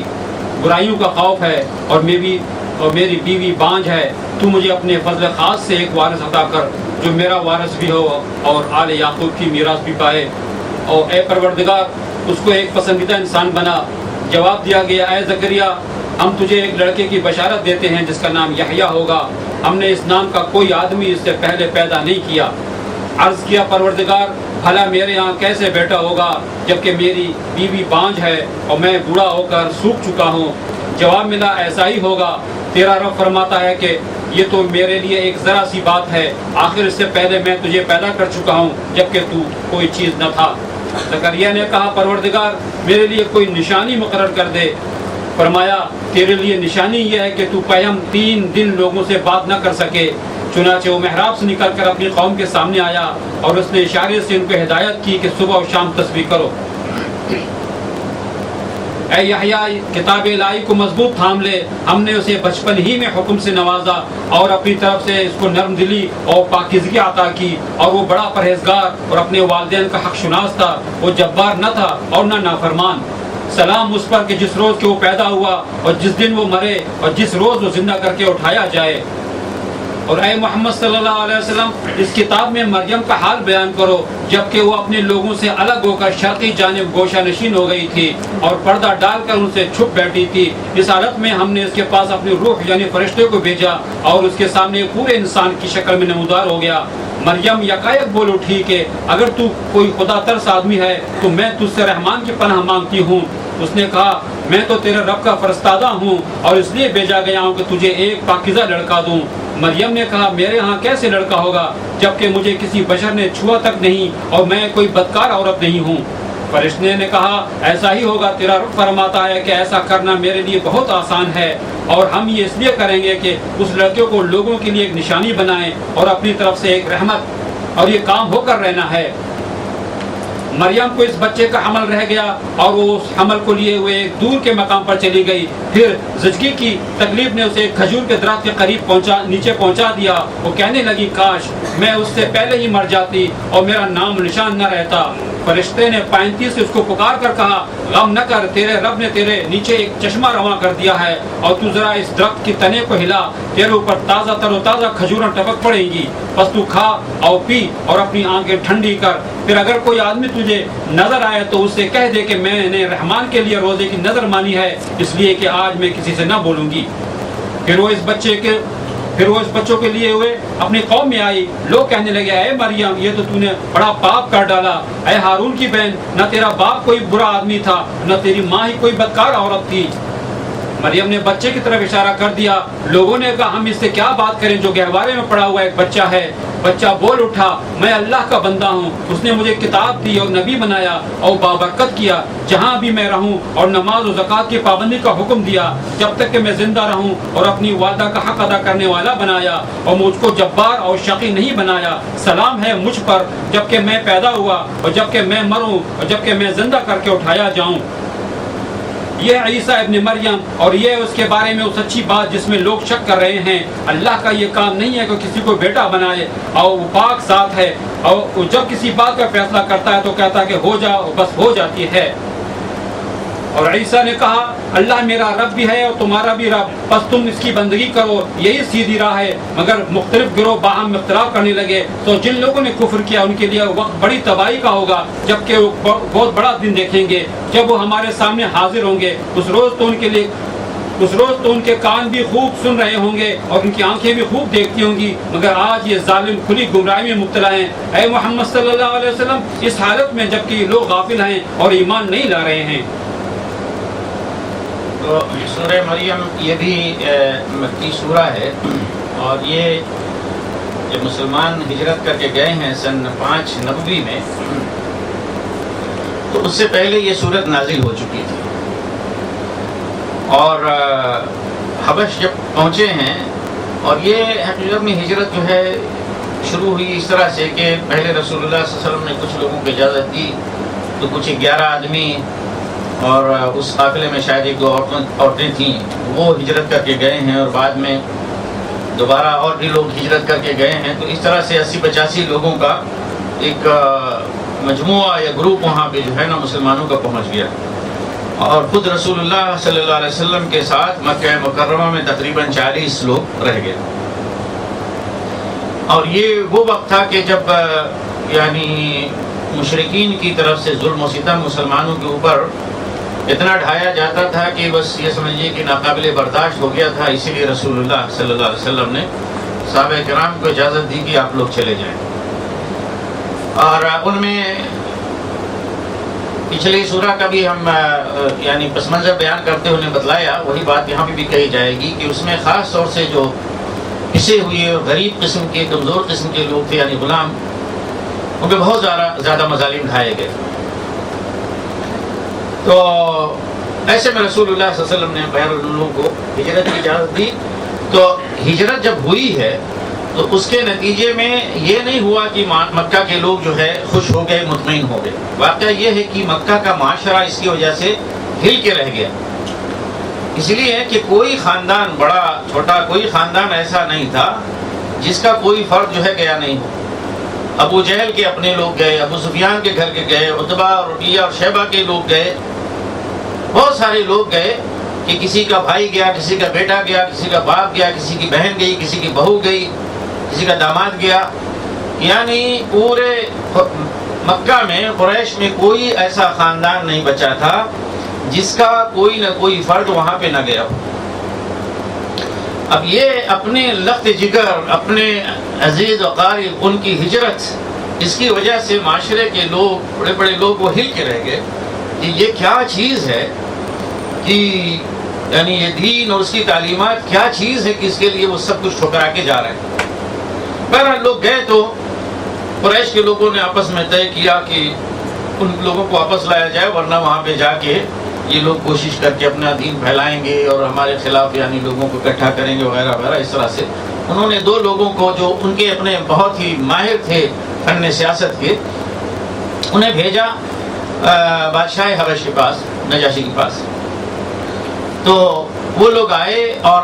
برائیوں کا خوف ہے اور میری بیوی بانجھ ہے. تو مجھے اپنے فضل خاص سے ایک وارث عطا کر جو میرا وارث بھی ہو اور آل یعقوب کی میراث بھی پائے. اور اے پروردگار اس کو ایک پسندیدہ انسان بنا. جواب دیا گیا اے زکریا ہم تجھے ایک لڑکے کی بشارت دیتے ہیں جس کا نام یحییٰ ہوگا. ہم نے اس نام کا کوئی آدمی اس سے پہلے پیدا نہیں کیا. عرض کیا پروردگار بھلا میرے ہاں کیسے بیٹا ہوگا جبکہ میری بیوی بانجھ ہے اور میں بوڑھا ہو کر سوکھ چکا ہوں. جواب ملا ایسا ہی ہوگا. تیرا رب فرماتا ہے کہ یہ تو میرے لیے ایک ذرا سی بات ہے. آخر اس سے پہلے میں تجھے پیدا کر چکا ہوں جبکہ تو کوئی چیز نہ تھا. زکریا نے کہا پروردگار میرے لیے کوئی نشانی مقرر کر دے. فرمایا تیرے لیے نشانی یہ ہے کہ تو قیام 3 دن لوگوں سے بات نہ کر سکے. چنانچہ وہ محراب سے نکل کر اپنی قوم کے سامنے آیا اور اس نے اشارے سے ان کو ہدایت کی کہ صبح و شام تسبیح کرو. اے یحییٰ کتاب الہی کو مضبوط تھام لے. ہم نے اسے بچپن ہی میں حکم سے نوازا اور اپنی طرف سے اس کو نرم دلی اور پاکیزگی عطا کی اور وہ بڑا پرہیزگار اور اپنے والدین کا حق شناس تھا. وہ جبار نہ تھا اور نہ نافرمان. سلام اس پر کہ جس روز کے وہ پیدا ہوا اور جس دن وہ مرے اور جس روز وہ زندہ کر کے اٹھایا جائے. اور اے محمد صلی اللہ علیہ وسلم اس کتاب میں مریم کا حال بیان کرو جبکہ وہ اپنے لوگوں سے الگ ہو کر شرقی جانب گوشہ نشین ہو گئی تھی اور پردہ ڈال کر ان سے چھپ بیٹھی تھی. اس حالت میں ہم نے اس کے پاس اپنی روح یعنی فرشتے کو بھیجا اور اس کے سامنے پورے انسان کی شکل میں نمودار ہو گیا. مریم یکایک بول اٹھی کہ اگر تو کوئی خدا ترس آدمی ہے تو میں تجھ سے رحمان کی پناہ مانگتی ہوں. اس نے کہا میں تو تیرے رب کا فرستادہ ہوں اور اس لیے بھیجا گیا ہوں کہ تجھے ایک پاکیزہ لڑکا دوں. مریم نے کہا میرے ہاں کیسے لڑکا ہوگا جبکہ مجھے کسی بشر نے چھوا تک نہیں اور میں کوئی بدکار عورت نہیں ہوں. فرشتے نے کہا ایسا ہی ہوگا. تیرا رب فرماتا ہے کہ ایسا کرنا میرے لیے بہت آسان ہے اور ہم یہ اس لیے کریں گے کہ اس لڑکے کو لوگوں کے لیے ایک نشانی بنائیں اور اپنی طرف سے ایک رحمت اور یہ کام ہو کر رہنا ہے۔ مریم کو اس بچے کا حمل رہ گیا اور وہ اس حمل کو لیے ہوئے ایک دور کے مقام پر چلی گئی۔ پھر زچگی کی تکلیف نے اسے کھجور کے درخت کے قریب نیچے پہنچا دیا۔ وہ کہنے لگی کاش میں اس سے پہلے ہی مر جاتی اور میرا نام نشان نہ رہتا۔ فرشتے نے پائنتی سے اس کو پکار کر کہا غم نہ کر، تیرے رب نے تیرے نیچے ایک چشمہ رواں کر دیا ہے، اور تو ذرا اس درخت کی تنے کو ہلا، تیرے اوپر تازہ تر و تازہ کھجوریں ٹپک پڑیں گی، بس تو کھا اور پی اور اپنی آنکھیں ٹھنڈی کر۔ پھر اگر کوئی آدمی تجھے نظر آئے تو اس سے کہہ دے کہ میں نے رحمان کے لیے روزے کی نظر مانی ہے، اس لیے کہ آج میں کسی سے نہ بولوں گی۔ پھر وہ اس بچوں کے لیے ہوئے اپنی قوم میں آئی۔ لوگ کہنے لگے اے مریم یہ تو نے بڑا پاپ کر ڈالا، اے ہارون کی بہن، نہ تیرا باپ کوئی برا آدمی تھا نہ تیری ماں ہی کوئی بدکار عورت تھی۔ مریم نے بچے کی طرف اشارہ کر دیا۔ لوگوں نے کہا ہم اس سے کیا بات کریں جو گہوارے میں پڑا ہوا ایک بچہ ہے۔ بچہ بول اٹھا میں اللہ کا بندہ ہوں، اس نے مجھے کتاب دی اور نبی بنایا اور بابرکت کیا جہاں بھی میں رہوں، اور نماز و زکوٰۃ کی پابندی کا حکم دیا جب تک کہ میں زندہ رہوں، اور اپنی والدہ کا حق ادا کرنے والا بنایا اور مجھ کو جبار اور شقی نہیں بنایا۔ سلام ہے مجھ پر جب کہ میں پیدا ہوا اور جب کہ میں مروں اور جب کہ میں زندہ کر کے اٹھایا جاؤں۔ یہ عیسیٰ ابن مریم اور یہ اس کے بارے میں وہ سچی بات جس میں لوگ شک کر رہے ہیں۔ اللہ کا یہ کام نہیں ہے کہ کسی کو بیٹا بنائے، اور وہ پاک ذات ہے، اور جب کسی بات کا فیصلہ کرتا ہے تو کہتا ہے کہ ہو جا، بس ہو جاتی ہے۔ اور عیسیٰ نے کہا اللہ میرا رب بھی ہے اور تمہارا بھی رب، بس تم اس کی بندگی کرو، یہی سیدھی راہ ہے۔ مگر مختلف گروہ باہم اختلاف کرنے لگے، تو جن لوگوں نے کفر کیا ان کے لیے وقت بڑی تباہی کا ہوگا، جبکہ وہ بہت بڑا دن دیکھیں گے جب وہ ہمارے سامنے حاضر ہوں گے۔ اس روز تو ان کے کان بھی خوب سن رہے ہوں گے اور ان کی آنکھیں بھی خوب دیکھتی ہوں گی، مگر آج یہ ظالم کھلی گمراہی میں مبتلا ہیں۔ اے محمد صلی اللہ علیہ وسلم اس حالت میں جبکہ یہ لوگ غافل ہیں اور ایمان نہیں لا رہے ہیں۔ تو سورہ مریم یہ بھی مکی سورہ ہے، اور یہ جب مسلمان ہجرت کر کے گئے ہیں سن 5 نبوی میں، تو اس سے پہلے یہ سورت نازل ہو چکی تھی، اور حبش جب پہنچے ہیں، اور یہ حقیقت میں ہجرت جو ہے شروع ہوئی اس طرح سے کہ پہلے رسول اللہ صلی اللہ علیہ وسلم نے کچھ لوگوں کو اجازت دی، تو کچھ 11 آدمی اور اس قافلے میں شاید 1-2 عورتیں تھیں، وہ ہجرت کر کے گئے ہیں، اور بعد میں دوبارہ اور بھی لوگ ہجرت کر کے گئے ہیں۔ تو اس طرح سے 80-85 لوگوں کا ایک مجموعہ یا گروپ وہاں پہ جو ہے نا مسلمانوں کا پہنچ گیا، اور خود رسول اللہ صلی اللہ علیہ وسلم کے ساتھ مکہ مکرمہ میں تقریباً 40 لوگ رہ گئے۔ اور یہ وہ وقت تھا کہ جب یعنی مشرکین کی طرف سے ظلم و ستم مسلمانوں کے اوپر اتنا ڈھایا جاتا تھا کہ بس یہ سمجھیے کہ ناقابل برداشت ہو گیا تھا۔ اسی لیے رسول اللہ صلی اللہ علیہ وسلم نے صحابہ کرام کو اجازت دی کہ آپ لوگ چلے جائیں، اور ان میں پچھلی سورہ کا بھی ہم یعنی پس منظر بیان کرتے ہوئے بتلایا، وہی بات یہاں پہ بھی کہی جائے گی کہ اس میں خاص طور سے جو پسے ہوئے اور غریب قسم کے کمزور قسم کے لوگ تھے یعنی غلام، ان پہ بہت زیادہ مظالم ڈھائے گئے۔ تو ایسے میں رسول اللہ صلی اللہ علیہ وسلم نے بہر لوگوں کو ہجرت کی اجازت دی۔ تو ہجرت جب ہوئی ہے تو اس کے نتیجے میں یہ نہیں ہوا کہ مکہ کے لوگ جو ہے خوش ہو گئے، مطمئن ہو گئے۔ واقعہ یہ ہے کہ مکہ کا معاشرہ اس کی وجہ سے ہل کے رہ گیا، اس لیے کہ کوئی خاندان بڑا چھوٹا کوئی خاندان ایسا نہیں تھا جس کا کوئی فرد جو ہے گیا نہیں ہو۔ ابو جہل کے اپنے لوگ گئے، ابو سفیان کے گھر کے گئے، عتبہ اور ربیہ اور شیبہ کے لوگ گئے، بہت سارے لوگ گئے کہ کسی کا بھائی گیا، کسی کا بیٹا گیا، کسی کا باپ گیا، کسی کی بہن گئی، کسی کی بہو گئی، کسی کا داماد گیا۔ یعنی پورے مکہ میں قریش میں کوئی ایسا خاندان نہیں بچا تھا جس کا کوئی نہ کوئی فرد وہاں پہ نہ گیا ہو۔ اب یہ اپنے لخت جگر، اپنے عزیز و قارب ان کی ہجرت، اس کی وجہ سے معاشرے کے لوگ بڑے بڑے لوگ وہ ہل کے رہ گئے کہ یہ کیا چیز ہے، کہ یعنی یہ دین اور اس کی تعلیمات کیا چیز ہے کہ اس کے لیے وہ سب کچھ ٹھکرا کے جا رہے ہیں۔ بہرحال لوگ گئے تو قریش کے لوگوں نے آپس میں طے کیا کہ ان لوگوں کو واپس لایا جائے، ورنہ وہاں پہ جا کے یہ لوگ کوشش کر کے اپنا دین پھیلائیں گے اور ہمارے خلاف یعنی لوگوں کو اکٹھا کریں گے وغیرہ وغیرہ۔ اس طرح سے انہوں نے 2 لوگوں کو جو ان کے اپنے بہت ہی ماہر تھے فن سیاست کے، انہیں بھیجا بادشاہ حبش کے پاس، نجاشی کے پاس. تو وہ لوگ آئے اور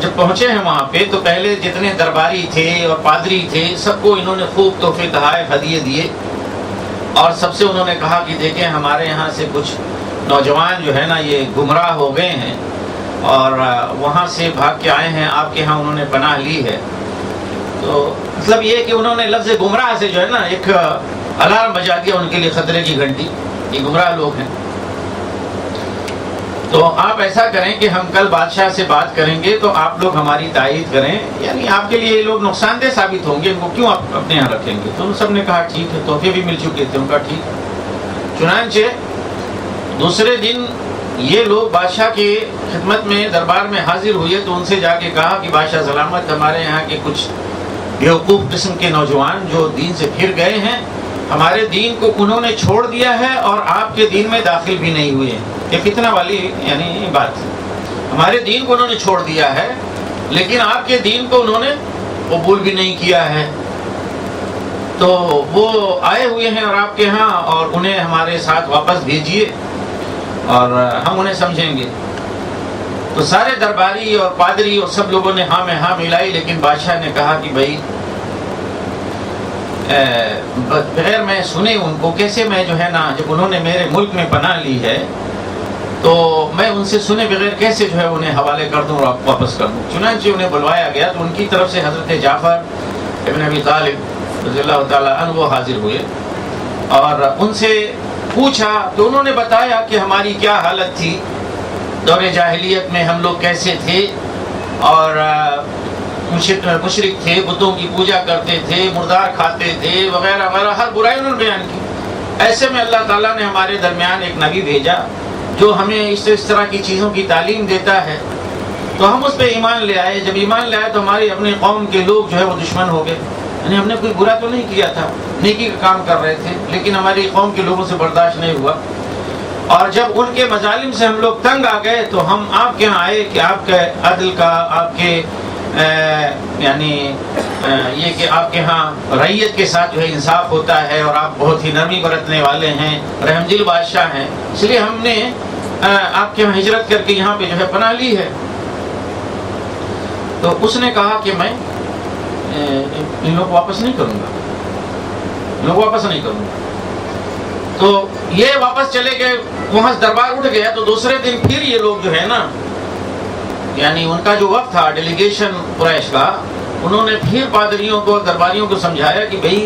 جب پہنچے ہیں وہاں پہ تو پہلے جتنے درباری تھے اور پادری تھے سب کو انہوں نے خوب تحفے تحائف ہدیے دیے، اور سب سے انہوں نے کہا کہ دیکھیں ہمارے یہاں سے کچھ نوجوان جو ہے نا یہ گمراہ ہو گئے ہیں اور وہاں سے بھاگ کے آئے ہیں، آپ کے ہاں انہوں نے پناہ لی ہے. تو مطلب یہ کہ انہوں نے لفظ گمراہ سے جو ہے نا ایک الارم بجا دیا ان کے لیے، خطرے کی گھنٹی، یہ گمراہ لوگ ہیں. تو آپ ایسا کریں کہ ہم کل بادشاہ سے بات کریں گے تو آپ لوگ ہماری تائید کریں، یعنی آپ کے لیے یہ لوگ نقصان دہ ثابت ہوں گے، ان کو کیوں آپ اپنے یہاں رکھیں گے. تو سب نے کہا ٹھیک ہے، تحفے بھی مل چکے تھے، ان کا ٹھیک ہے. چنانچہ دوسرے دن یہ لوگ بادشاہ کی خدمت میں دربار میں حاضر ہوئے تو ان سے جا کے کہا کہ بادشاہ سلامت، ہمارے یہاں کے کچھ بیوقوف قسم کے نوجوان جو دین سے پھر گئے ہیں، ہمارے دین کو انہوں نے چھوڑ دیا ہے اور آپ کے دین میں داخل بھی نہیں ہوئے ہیں. یہ فتنہ والی یعنی بات ہے. ہمارے دین کو انہوں نے چھوڑ دیا ہے لیکن آپ کے دین کو انہوں نے قبول بھی نہیں کیا ہے. تو وہ آئے ہوئے ہیں اور آپ کے ہاں، اور انہیں ہمارے ساتھ واپس بھیجیے اور ہم انہیں سمجھیں گے. تو سارے درباری اور پادری اور سب لوگوں نے ہاں میں ہاں ملائی، لیکن بادشاہ نے کہا کہ بھائی بغیر میں سنے ان کو کیسے میں جو ہے نا، جب انہوں نے میرے ملک میں پناہ لی ہے تو میں ان سے سنے بغیر کیسے جو ہے انہیں حوالے کر دوں اور واپس کر دوں. چنانچہ انہیں بلوایا گیا تو ان کی طرف سے حضرت جعفر ابن ابی طالب رضی اللہ تعالیٰ عنہ وہ حاضر ہوئے اور ان سے پوچھا تو انہوں نے بتایا کہ ہماری کیا حالت تھی دور جاہلیت میں، ہم لوگ کیسے تھے اور مشرک تھے، بتوں کی پوجا کرتے تھے، مردار کھاتے تھے وغیرہ وغیرہ، ہر برائی انہوں نے بیان کی. ایسے میں اللہ تعالیٰ نے ہمارے درمیان ایک نبی بھیجا جو ہمیں اس طرح کی چیزوں کی تعلیم دیتا ہے، تو ہم اس پہ ایمان لے آئے. جب ایمان لے آئے تو ہماری اپنے قوم کے لوگ جو ہے وہ دشمن ہو گئے. یعنی ہم نے کوئی برا تو نہیں کیا تھا، نیکی کا کام کر رہے تھے، لیکن ہماری قوم کے لوگوں سے برداشت نہیں ہوا. اور جب ان کے مظالم سے ہم لوگ تنگ آ گئے تو ہم آپ کے یہاں آئے کہ آپ کے عدل کا، آپ کے یعنی یہ کہ آپ کے ہاں رعیت کے ساتھ جو ہے انصاف ہوتا ہے اور آپ بہت ہی نرمی برتنے والے ہیں، رحم دل بادشاہ ہیں، اس لیے ہم نے آپ کے یہاں ہجرت کر کے یہاں پہ جو ہے پناہ لی ہے. تو اس نے کہا کہ میں ان لوگ واپس نہیں کروں گا. تو یہ واپس چلے گئے، وہاں دربار اٹھ گیا. تو دوسرے دن پھر یہ لوگ جو ہے نا، یعنی ان کا جو وقت تھا ڈیلیگیشن قریش کا، انہوں نے پھر پادریوں کو درباریوں کو سمجھایا کہ بھئی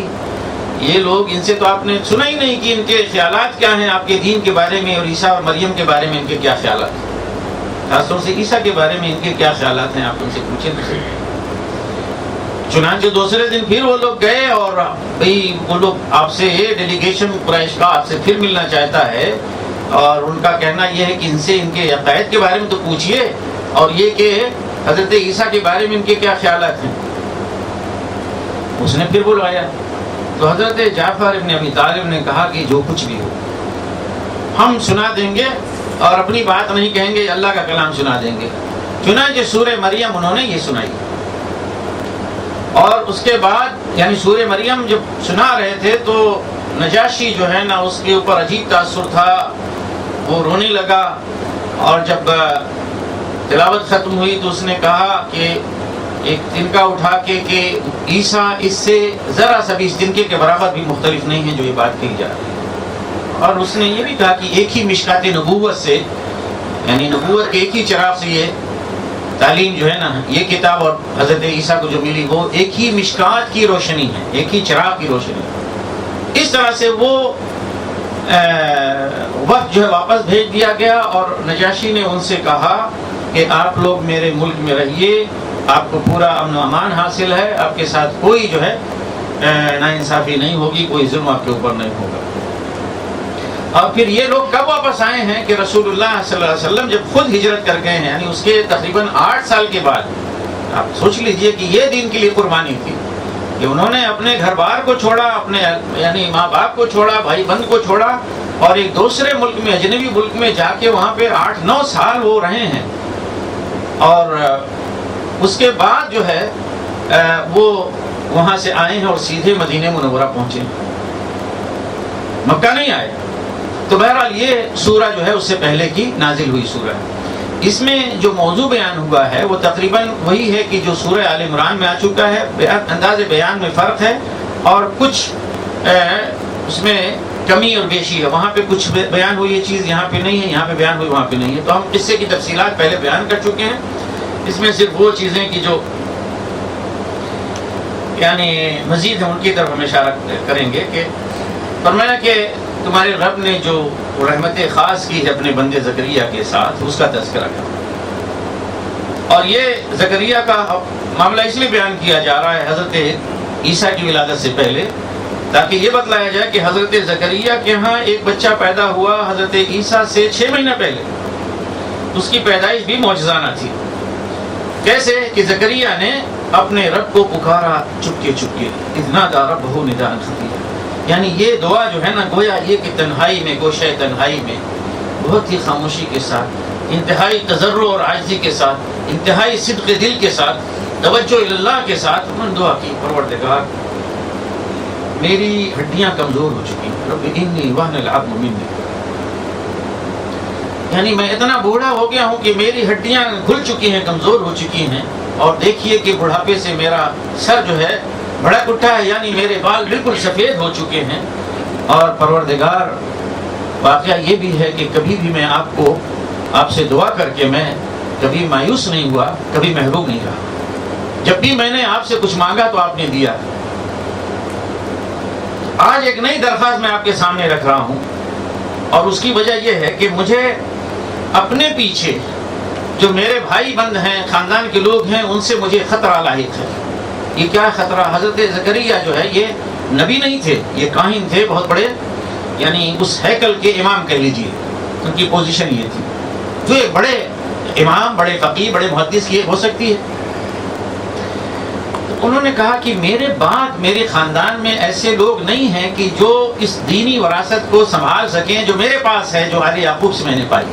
یہ لوگ، ان سے تو آپ نے سنا ہی نہیں کہ ان کے خیالات کیا ہیں آپ کے دین کے بارے میں، اور عیسیٰ اور مریم کے بارے میں ان کے کیا خیالات ہیں، خاص طور سے عیسیٰ کے بارے میں ان کے کیا خیالات ہیں، آپ ان سے پوچھیں. چنانچہ دوسرے دن پھر وہ لوگ گئے اور بھئی وہ لوگ آپ سے، یہ ڈیلیگیشن قریش کا آپ سے پھر ملنا چاہتا ہے، اور ان کا کہنا یہ ہے کہ ان سے ان کے عقائد کے بارے میں تو پوچھئے، اور یہ کہ حضرت عیسیٰ کے بارے میں ان کے کیا خیالات ہیں. اس نے پھر بلوایا تو حضرت جعفر ابن ابی طالب نے کہا کہ جو کچھ بھی ہو ہم سنا دیں گے، اور اپنی بات نہیں کہیں گے، اللہ کا کلام سنا دیں گے. چنانچہ سورہ مریم انہوں نے یہ سنائی، اور اس کے بعد یعنی سورہ مریم جب سنا رہے تھے تو نجاشی جو ہے نا اس کے اوپر عجیب تاثر تھا، وہ رونے لگا. اور جب تلاوت ختم ہوئی تو اس نے کہا کہ ایک تنکا اٹھا کے کہ عیسیٰ اس سے ذرا سا بھی اس تنکے کے برابر بھی مختلف نہیں ہے جو یہ بات کہی جا رہی ہے. اور اس نے یہ بھی کہا کہ ایک ہی مشکات نبوت سے، یعنی نبوت کے ایک ہی چراغ سے یہ تعلیم جو ہے نا، یہ کتاب اور حضرت عیسیٰ کو جو ملی وہ ایک ہی مشکات کی روشنی ہے، ایک ہی چراغ کی روشنی ہے. اس طرح سے وہ وقت جو ہے واپس بھیج دیا گیا، اور نجاشی نے ان سے کہا کہ آپ لوگ میرے ملک میں رہیے، آپ کو پورا امن و امان حاصل ہے، آپ کے ساتھ کوئی جو ہے ناانصافی نہیں ہوگی، کوئی ظلم آپ کے اوپر نہیں ہوگا. اور پھر یہ لوگ کب واپس آئے ہیں کہ رسول اللہ صلی اللہ علیہ وسلم جب خود ہجرت کر گئے ہیں، یعنی اس کے تقریباً 8 سال کے بعد. آپ سوچ لیجئے کہ یہ دین کے لیے قربانی تھی کہ انہوں نے اپنے گھر بار کو چھوڑا، اپنے یعنی ماں باپ کو چھوڑا، بھائی بند کو چھوڑا، اور ایک دوسرے ملک میں، اجنبی ملک میں جا کے وہاں پہ 8-9 سال وہ رہے ہیں. اور اس کے بعد جو ہے وہ وہاں سے آئے ہیں اور سیدھے مدینہ منورہ پہنچے ہیں، مکہ نہیں آئے۔ تو بہرحال یہ سورہ جو ہے اس سے پہلے کی نازل ہوئی سورہ ہے۔ اس میں جو موضوع بیان ہوا ہے وہ تقریباً وہی ہے کہ جو سورہ آل عمران میں آ چکا ہے، انداز بیان میں فرق ہے اور کچھ اس میں کمی اور بیشی ہے۔ وہاں پہ کچھ بیان ہوئی یہ چیز یہاں پہ نہیں ہے، یہاں پہ بیان ہوئی وہاں پہ نہیں ہے۔ تو ہم قصے کی تفصیلات پہلے بیان کر چکے ہیں، اس میں صرف وہ چیزیں کہ جو یعنی مزید ہیں ان کی طرف ہم اشارہ کریں گے کہ فرمایا کہ تمہارے رب نے جو رحمت خاص کی ہے اپنے بندے زکریا کے ساتھ، اس کا تذکرہ کرا۔ اور یہ زکریا کا معاملہ اس لیے بیان کیا جا رہا ہے حضرت عیسیٰ کی ولادت سے پہلے، تاکہ یہ بتلایا جائے کہ حضرت زکریا کے ہاں ایک بچہ پیدا ہوا حضرت عیسیٰ سے 6 مہینہ پہلے، اس کی پیدائش بھی معجزانہ تھی۔ کیسے کہ زکریا نے اپنے رب کو پکارا چپکے چپکے، اذ نادى ربه نداء خفيا، یعنی یہ دعا جو ہے نا گویا یہ کہ تنہائی میں، گوشہ تنہائی میں بہت ہی خاموشی کے ساتھ، انتہائی تضرع اور عاجزی کے ساتھ، انتہائی صدق دل کے ساتھ، توجہ اللہ کے ساتھ انہوں نے دعا کی، پروردگار میری ہڈیاں کمزور ہو چکی ہیں، رب انی وہن العظم منی، یعنی میں اتنا بوڑھا ہو گیا ہوں کہ میری ہڈیاں گھل چکی ہیں، کمزور ہو چکی ہیں، اور دیکھیے کہ بڑھاپے سے میرا سر جو ہے بھڑک اٹھا ہے، یعنی میرے بال بالکل سفید ہو چکے ہیں۔ اور پروردگار واقعہ یہ بھی ہے کہ کبھی بھی میں آپ سے دعا کر کے میں کبھی مایوس نہیں ہوا، کبھی محروم نہیں رہا، جب بھی میں نے آپ سے کچھ مانگا تو آپ نے دیا۔ آج ایک نئی درخواست میں آپ کے سامنے رکھ رہا ہوں، اور اس کی وجہ یہ ہے کہ مجھے اپنے پیچھے جو میرے بھائی بند ہیں، خاندان کے لوگ ہیں، ان سے مجھے خطرہ لاحق ہے۔ یہ کیا خطرہ؟ حضرت زکریا جو ہے یہ نبی نہیں تھے، یہ کاہن تھے بہت بڑے، یعنی اس ہیکل کے امام کہہ لیجیے، ان کی پوزیشن یہ تھی، جو ایک بڑے امام، بڑے فقیہ، بڑے محدث یہ ہو سکتی ہے۔ تو انہوں نے کہا کہ میرے بعد میرے خاندان میں ایسے لوگ نہیں ہیں کہ جو اس دینی وراثت کو سنبھال سکیں جو میرے پاس ہے، جو آل یعقوب سے میں نے پائی۔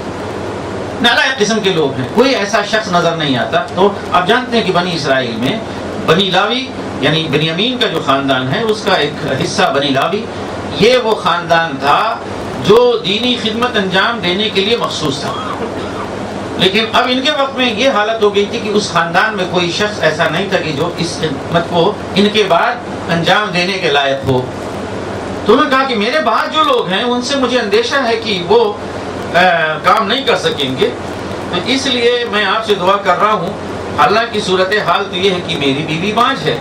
نالائق قسم کے لوگ ہیں، کوئی ایسا شخص نظر نہیں آتا۔ تو آپ جانتے ہیں کہ بنی اسرائیل میں بنی لاوی یعنی بنیامین کا جو خاندان ہے اس کا ایک حصہ بنی لاوی، یہ وہ خاندان تھا جو دینی خدمت انجام دینے کے لیے مخصوص تھا۔ لیکن اب ان کے وقت میں یہ حالت ہو گئی تھی کہ اس خاندان میں کوئی شخص ایسا نہیں تھا کہ جو اس خدمت کو ان کے بعد انجام دینے کے لائق ہو۔ تو انہوں نے کہا کہ میرے بعد جو لوگ ہیں ان سے مجھے اندیشہ ہے کہ وہ کام نہیں کر سکیں گے، تو اس لیے میں آپ سے دعا کر رہا ہوں۔ حالانکہ صورتحال تو یہ ہے کہ میری بیوی بانجھ ہے،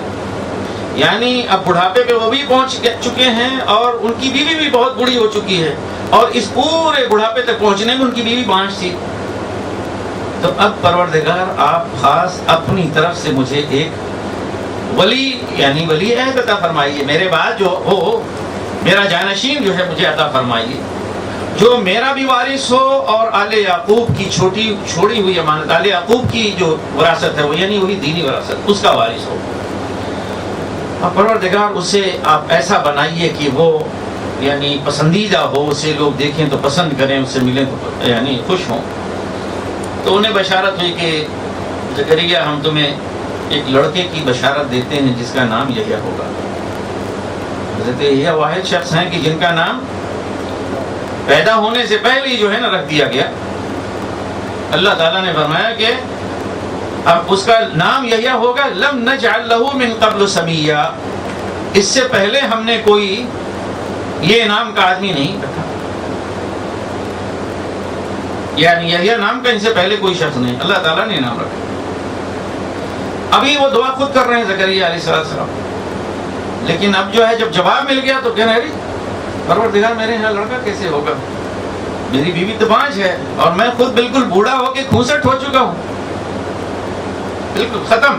یعنی اب بڑھاپے پہ وہ بھی پہنچ چکے ہیں اور ان کی بیوی بھی بہت بوڑھی ہو چکی ہے، اور اس پورے بڑھاپے تک پہنچنے میں ان کی بیوی بانجھ تھی۔ تو اب پروردگار آپ خاص اپنی طرف سے مجھے ایک ولی یعنی ولی عہد عطا فرمائیے، میرے بعد جو ہو میرا جانشین جو ہے مجھے عطا فرمائیے، جو میرا بھی وارث ہو اور آل یعقوب کی چھوڑی ہوئی امانت، آل یعقوب کی جو وراثت ہے وہ یعنی وہی دینی وراثت، اس کا وارث ہو۔ اور پروردگار اسے آپ ایسا بنائیے کہ وہ یعنی پسندیدہ ہو، اسے لوگ دیکھیں تو پسند کریں، اس سے ملیں تو یعنی خوش ہوں۔ تو انہیں بشارت ہوئی کہ زکریا ہم تمہیں ایک لڑکے کی بشارت دیتے ہیں جس کا نام یحییٰ ہوگا۔ حضرت یحییٰ واحد شخص ہیں کہ جن کا نام پیدا ہونے سے پہلے ہی جو ہے نا رکھ دیا گیا۔ اللہ تعالیٰ نے فرمایا کہ اب اس کا نام یحییٰ ہوگا، لم نجعل له من قبل سمیہ، اس سے پہلے ہم نے کوئی یہ نام کا آدمی نہیں رکھا، یعنی یحییٰ نام کا ان سے پہلے کوئی شخص نہیں، اللہ تعالیٰ نے نام رکھا۔ ابھی وہ دعا خود کر رہے ہیں زکریا علیہ السلام، لیکن اب جو ہے جب جواب مل گیا تو کہنا ہے پروردگار میرے یہاں لڑکا کیسے ہوگا، میری بیوی تو بانجھ ہے اور میں خود بالکل بوڑھا ہو کے کھوسٹ ہو چکا ہوں، بالکل ختم۔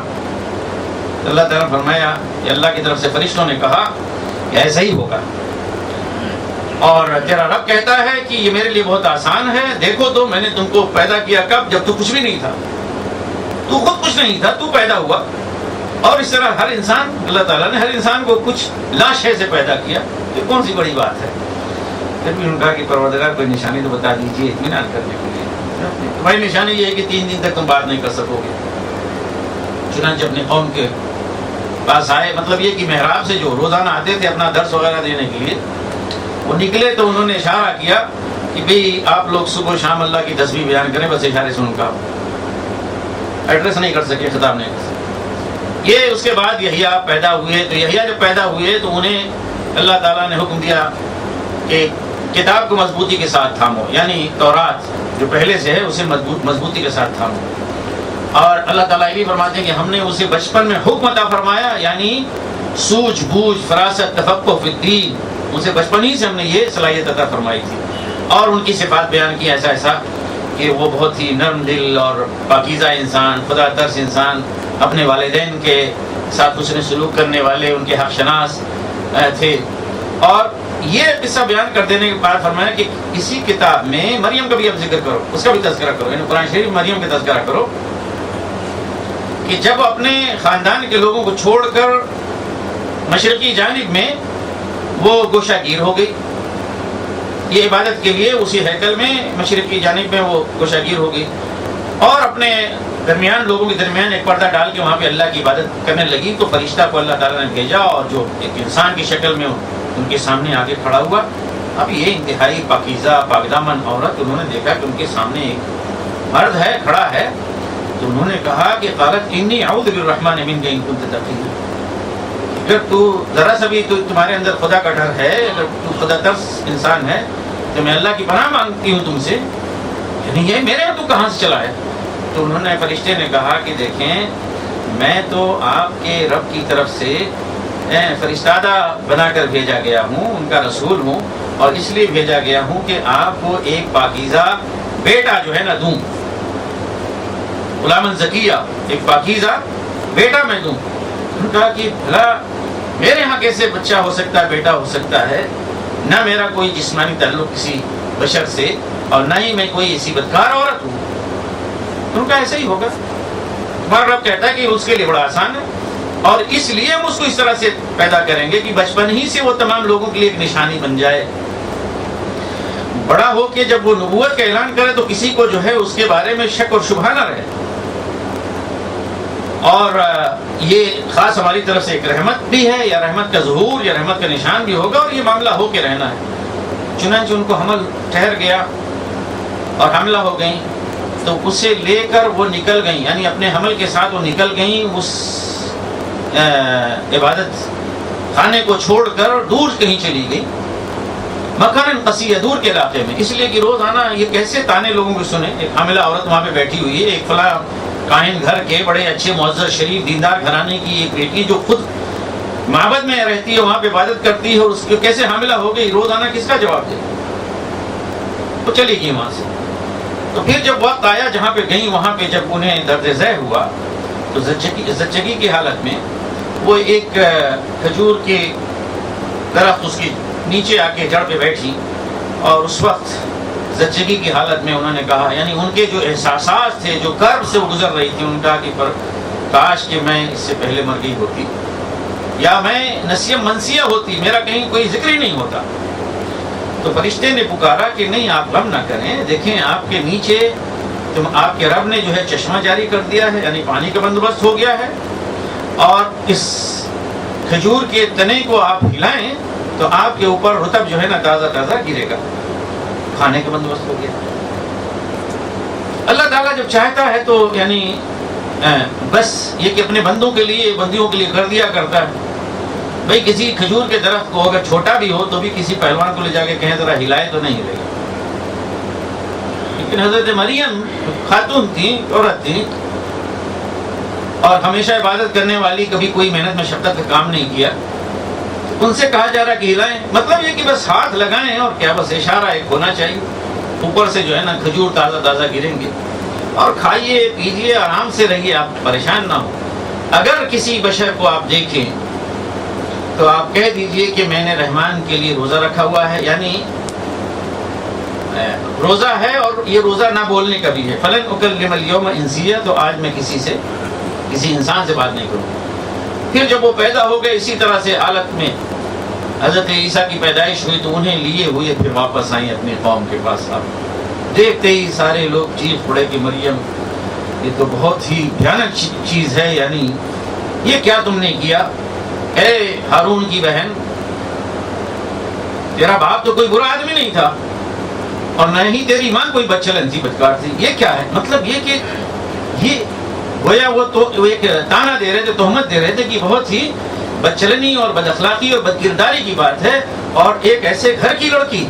اللہ تعالیٰ فرمایا کہ اللہ کی طرف سے فرشتوں نے کہا کہ ایسا ہی ہوگا، اور تیرا رب کہتا ہے کہ یہ میرے لیے بہت آسان ہے، دیکھو تو میں نے تم کو پیدا کیا کب؟ جب تو کچھ بھی نہیں تھا، تو خود کچھ نہیں تھا، تو پیدا ہوا۔ اور اس طرح ہر انسان، اللہ تعالیٰ نے ہر انسان کو کچھ لا شے سے پیدا کیا، یہ کون سی بڑی بات ہے؟ پھر بھی ان کا کہ پروردگار کوئی نشانی تو بتا دیجیے اطمینان کرنے کے لیے۔ تمہاری نشانی یہ ہے کہ 3 دن تک تم بات نہیں کر سکو گے۔ چنانچہ اپنے قوم کے پاس آئے، مطلب یہ کہ محراب سے جو روزانہ آتے تھے اپنا درس وغیرہ دینے کے لیے، وہ نکلے تو انہوں نے اشارہ کیا کہ بھئی آپ لوگ صبح و شام اللہ کی تسبیح بیان کریں، بس اشارے سے ان کا ایڈریس نہیں کر سکے، خطاب نہیں کر سکے۔ یہ اس کے بعد یحییٰ پیدا ہوئے، تو یحییٰ جب پیدا ہوئے تو انہیں اللہ تعالیٰ نے حکم دیا کہ کتاب کو مضبوطی کے ساتھ تھامو، یعنی تورات جو پہلے سے ہے اسے مضبوطی کے ساتھ تھامو۔ اور اللہ تعالیٰ یہ بھی فرماتے ہیں کہ ہم نے اسے بچپن میں حکم عطا فرمایا، یعنی سوجھ بوجھ، فراست، تفقہ فی الدین، اسے بچپن ہی سے ہم نے یہ صلاحیت عطا فرمائی تھی۔ اور ان کی صفات بیان کی ایسا کہ وہ بہت ہی نرم دل اور پاکیزہ انسان، خدا ترس انسان، اپنے والدین کے ساتھ حسن سلوک کرنے والے، ان کے حق شناس تھے۔ اور یہ قصہ بیان کر دینے کے بعد فرمایا کہ اسی کتاب میں مریم کا بھی اب ذکر کرو، اس کا بھی تذکرہ کرو، یعنی قرآن شریف مریم کا تذکرہ کرو کہ جب اپنے خاندان کے لوگوں کو چھوڑ کر مشرقی جانب میں وہ گوشہ گیر ہو گئی، یہ عبادت کے لیے اسی ہیکل میں مشرقی جانب میں وہ گوشہ گیر ہو گئی، اور اپنے درمیان لوگوں کے درمیان ایک پردہ ڈال کے وہاں پہ اللہ کی عبادت کرنے لگی۔ تو فرشتہ کو اللہ تعالیٰ نے بھیجا اور جو ایک انسان کی شکل میں ان کے سامنے آگے کھڑا ہوا۔ اب یہ انتہائی پاکیزہ پاکدامن عورت، انہوں نے دیکھا کہ ان کے سامنے ایک مرد ہے، کھڑا ہے، تو انہوں نے کہا کہ قالت انی اعوذ بالرحمن منک ان کنت تقیا، اگر تو ذرا سا بھی تمہارے اندر خدا کا ڈر ہے، اگر تو خدا ترس انسان ہے تو میں اللہ کی پناہ مانگتی ہوں تم سے، یعنی یہ میرے تو کہاں سے چلا ہے؟ تو انہوں نے فرشتے نے کہا کہ دیکھیں میں تو آپ کے رب کی طرف سے فرشتادہ بنا کر بھیجا گیا ہوں، ان کا رسول ہوں، اور اس لیے بھیجا گیا ہوں کہ آپ کو ایک پاکیزہ بیٹا جو ہے نا دوں، غلامن زکیہ، ایک پاکیزہ بیٹا میں دوں۔ انہوں نے کہا کہ بھلا میرے ہاں کیسے بچہ ہو سکتا ہے، بیٹا ہو سکتا ہے؟ نہ میرا کوئی جسمانی تعلق کسی بشر سے، اور نہ ہی میں کوئی ایسی بدکار عورت ہوں۔ انہوں نے کہا ایسا ہی ہوگا، تمہارا رب کہتا ہے کہ اس کے لیے بڑا آسان ہے، اور اس لیے ہم اس کو اس طرح سے پیدا کریں گے کہ بچپن ہی سے وہ تمام لوگوں کے لیے ایک نشانی بن جائے، بڑا ہو کے جب وہ نبوت کا اعلان کرے تو کسی کو جو ہے اس کے بارے میں شک اور شبہ نہ رہے۔ اور یہ خاص ہماری طرف سے ایک رحمت بھی ہے، یا رحمت کا ظہور یا رحمت کا نشان بھی ہوگا، اور یہ معاملہ ہو کے رہنا ہے۔ چنانچہ ان کو حمل ٹھہر گیا اور حاملہ ہو گئیں، تو اسے لے کر وہ نکل گئیں، یعنی اپنے حمل کے ساتھ وہ نکل گئیں اس عبادت خانے کو چھوڑ کر دور کہیں چلی گئی، مکان قصیہ، دور کے علاقے میں، اس لیے کہ روزانہ یہ کیسے تانے لوگوں کو سنیں۔ ایک حاملہ عورت وہاں پہ بیٹھی ہوئی ہے، ایک فلاں کاہن گھر کے بڑے اچھے معزز شریف دیندار گھرانے کی ایک بیٹی جو خود معبد میں رہتی ہے، وہاں پہ عبادت کرتی ہے، اور اس کو کیسے حاملہ ہو گئی، روزانہ کس کا جواب دے؟ وہ چلی گئی وہاں سے۔ تو پھر جب وقت آیا جہاں پہ گئیں، وہاں پہ جب انہیں درد ذہ ہوا تو زچگی کی حالت میں وہ ایک کھجور کے درخت اس کی نیچے آ کے جڑ پہ بیٹھی، اور اس وقت زچگی کی حالت میں انہوں نے کہا، یعنی ان کے جو احساسات تھے، جو کرب سے وہ گزر رہی تھی، ان کا کہ پر کاش کہ میں اس سے پہلے مر گئی ہوتی، یا میں نسیم منسیہ ہوتی، میرا کہیں کوئی ذکر ہی نہیں ہوتا۔ تو فرشتے نے پکارا کہ نہیں، آپ غم نہ کریں، دیکھیں آپ کے نیچے آپ کے رب نے جو ہے چشمہ جاری کر دیا ہے، یعنی پانی کا بندوبست ہو گیا ہے، اور اس کھجور کے تنے کو آپ ہلائیں تو آپ کے اوپر رطب جو ہے نا تازہ تازہ گرے گا، کھانے کا بندوبست ہو گیا۔ اللہ تعالیٰ جب چاہتا ہے تو یعنی بس یہ کہ اپنے بندوں کے لیے، بندیوں کے لیے کر دیا کرتا ہے۔ بھئی کسی کھجور کے درخت کو اگر چھوٹا بھی ہو تو بھی کسی پہلوان کو لے جا کے کہیں ذرا ہلائے تو نہیں ہلے گا، لیکن حضرت مریم خاتون تھیں، عورت تھیں، اور ہمیشہ عبادت کرنے والی، کبھی کوئی محنت مشقت کا کام نہیں کیا، ان سے کہا جا رہا کہ ہلائیں، مطلب یہ کہ بس ہاتھ لگائیں، اور کیا بس اشارہ ایک ہونا چاہیے، اوپر سے جو ہے نا کھجور تازہ تازہ گریں گے، اور کھائیے پیجیے، آرام سے رہیے، آپ پریشان نہ ہو۔ اگر کسی بشر کو آپ دیکھیں تو آپ کہہ دیجئے کہ میں نے رحمان کے لیے روزہ رکھا ہوا ہے، یعنی روزہ ہے، اور یہ روزہ نہ بولنے کا بھی ہے، فلن اکلم اليوم انسیہ، تو آج میں کسی انسان سے بات نہیں کروں۔ پھر جب وہ پیدا ہو گئے اسی طرح سے حالت میں، حضرت عیسیٰ کی پیدائش ہوئی تو انہیں لیے ہوئے پھر واپس آئیں اپنی قوم کے پاس۔ آپ دیکھتے ہی سارے لوگ چیخ پڑے کہ مریم یہ تو بہت ہی بھیانک چیز ہے، یعنی یہ کیا تم نے کیا اے ہارون کی بہن؟ تیرا باپ تو کوئی برا آدمی نہیں تھا اور نہ ہی تیری ماں کوئی بچلن تھی، بدکار تھی. یہ کیا ہے؟ مطلب یہ کہ یہ گویا وہ تو ایک تانا دے رہے تھے، تہمت دے رہے تھے کہ بہت ہی بدچلنی اور بد اخلاقی اور بد کرداری کی بات ہے. اور ایک ایسے گھر کی لڑکی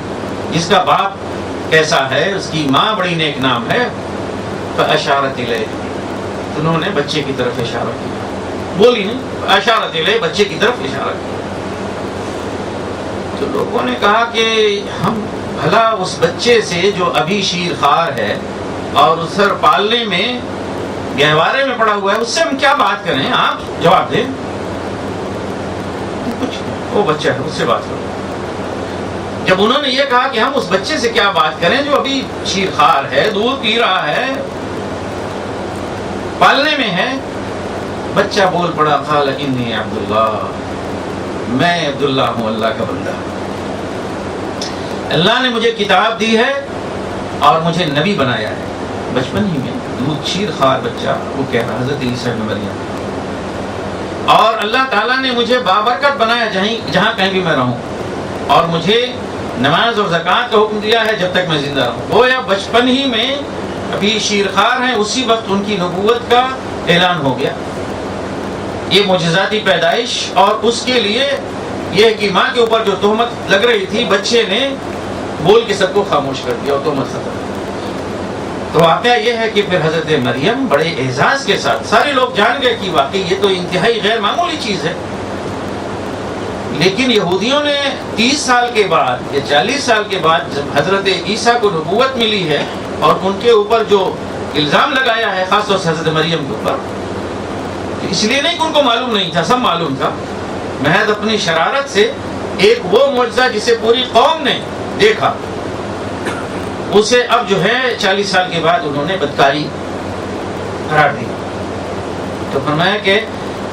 جس کا باپ ایسا ہے، اس کی ماں بڑی نیک نام ہے. فاشارت الیہ، انہوں نے بچے کی طرف اشارہ کیا، بولی نہیں، اشارت الیہ، بچے کی طرف اشارہ کیا. تو لوگوں نے کہا کہ ہم بھلا اس بچے سے جو ابھی شیر خوار ہے اور اس پر پالنے میں گہوارے میں پڑا ہوا ہے، اس سے ہم کیا بات کریں؟ آپ جواب دیں. کچھ وہ بچہ ہے، اس سے بات کرو. جب انہوں نے یہ کہا کہ ہم اس بچے سے کیا بات کریں جو ابھی شیر خوار ہے، دودھ پی رہا ہے، پالنے میں ہے، بچہ بول پڑا، قال انی عبداللہ، میں عبداللہ ہوں، اللہ کا بندہ. اللہ نے مجھے کتاب دی ہے اور مجھے نبی بنایا ہے. بچپن ہی میں دودھ شیر خوار بچہ وہ کہہ رہا، حضرت عیسیٰ ابن مریم. اور اللہ تعالیٰ نے مجھے بابرکت بنایا جہاں کہیں بھی میں رہوں، اور مجھے نماز اور زکوٰۃ کا حکم دیا ہے جب تک میں زندہ رہوں. وہ یا بچپن ہی میں ابھی شیرخوار ہیں، اسی وقت ان کی نبوت کا اعلان ہو گیا. یہ معجزاتی پیدائش، اور اس کے لیے یہ کہ ماں کے اوپر جو تہمت لگ رہی تھی، بچے نے بول کے سب کو خاموش کر دیا اور تہمت ختم. تو واقعہ یہ ہے کہ پھر حضرت مریم بڑے اعزاز کے ساتھ سارے لوگ جان گئے کہ واقعی یہ تو انتہائی غیر معمولی چیز ہے. لیکن یہودیوں نے 30 سال کے بعد یا 40 سال کے بعد جب حضرت عیسیٰ کو نبوت ملی ہے اور ان کے اوپر جو الزام لگایا ہے، خاص طور سے حضرت مریم کے اوپر، اس لیے نہیں کہ ان کو معلوم نہیں تھا، سب معلوم تھا. محض اپنی شرارت سے ایک وہ معجزہ جسے پوری قوم نے دیکھا، اسے اب جو ہے 40 سال کے بعد انہوں نے بدکاری قرار دی. تو فرمایا کہ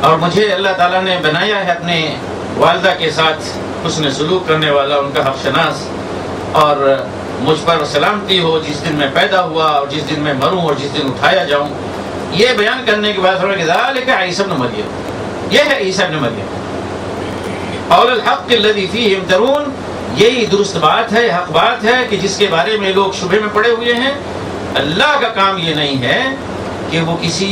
اور مجھے اللہ تعالیٰ نے بنایا ہے اپنے والدہ کے ساتھ حسن سلوک کرنے والا، ان کا حق شناس، اور مجھ پر سلامتی ہو جس دن میں پیدا ہوا اور جس دن میں مروں اور جس دن اٹھایا جاؤں. یہ بیان کرنے کے بعد فرمایا کہ ذالک عیسیٰ ابن مریم، یہ ہے عیسیٰ ابن مریم. قول الحق الذی فیہ یمترون، یہی درست بات ہے، حق بات ہے کہ جس کے بارے میں لوگ شبہ میں پڑے ہوئے ہیں. اللہ کا کام یہ نہیں ہے کہ وہ کسی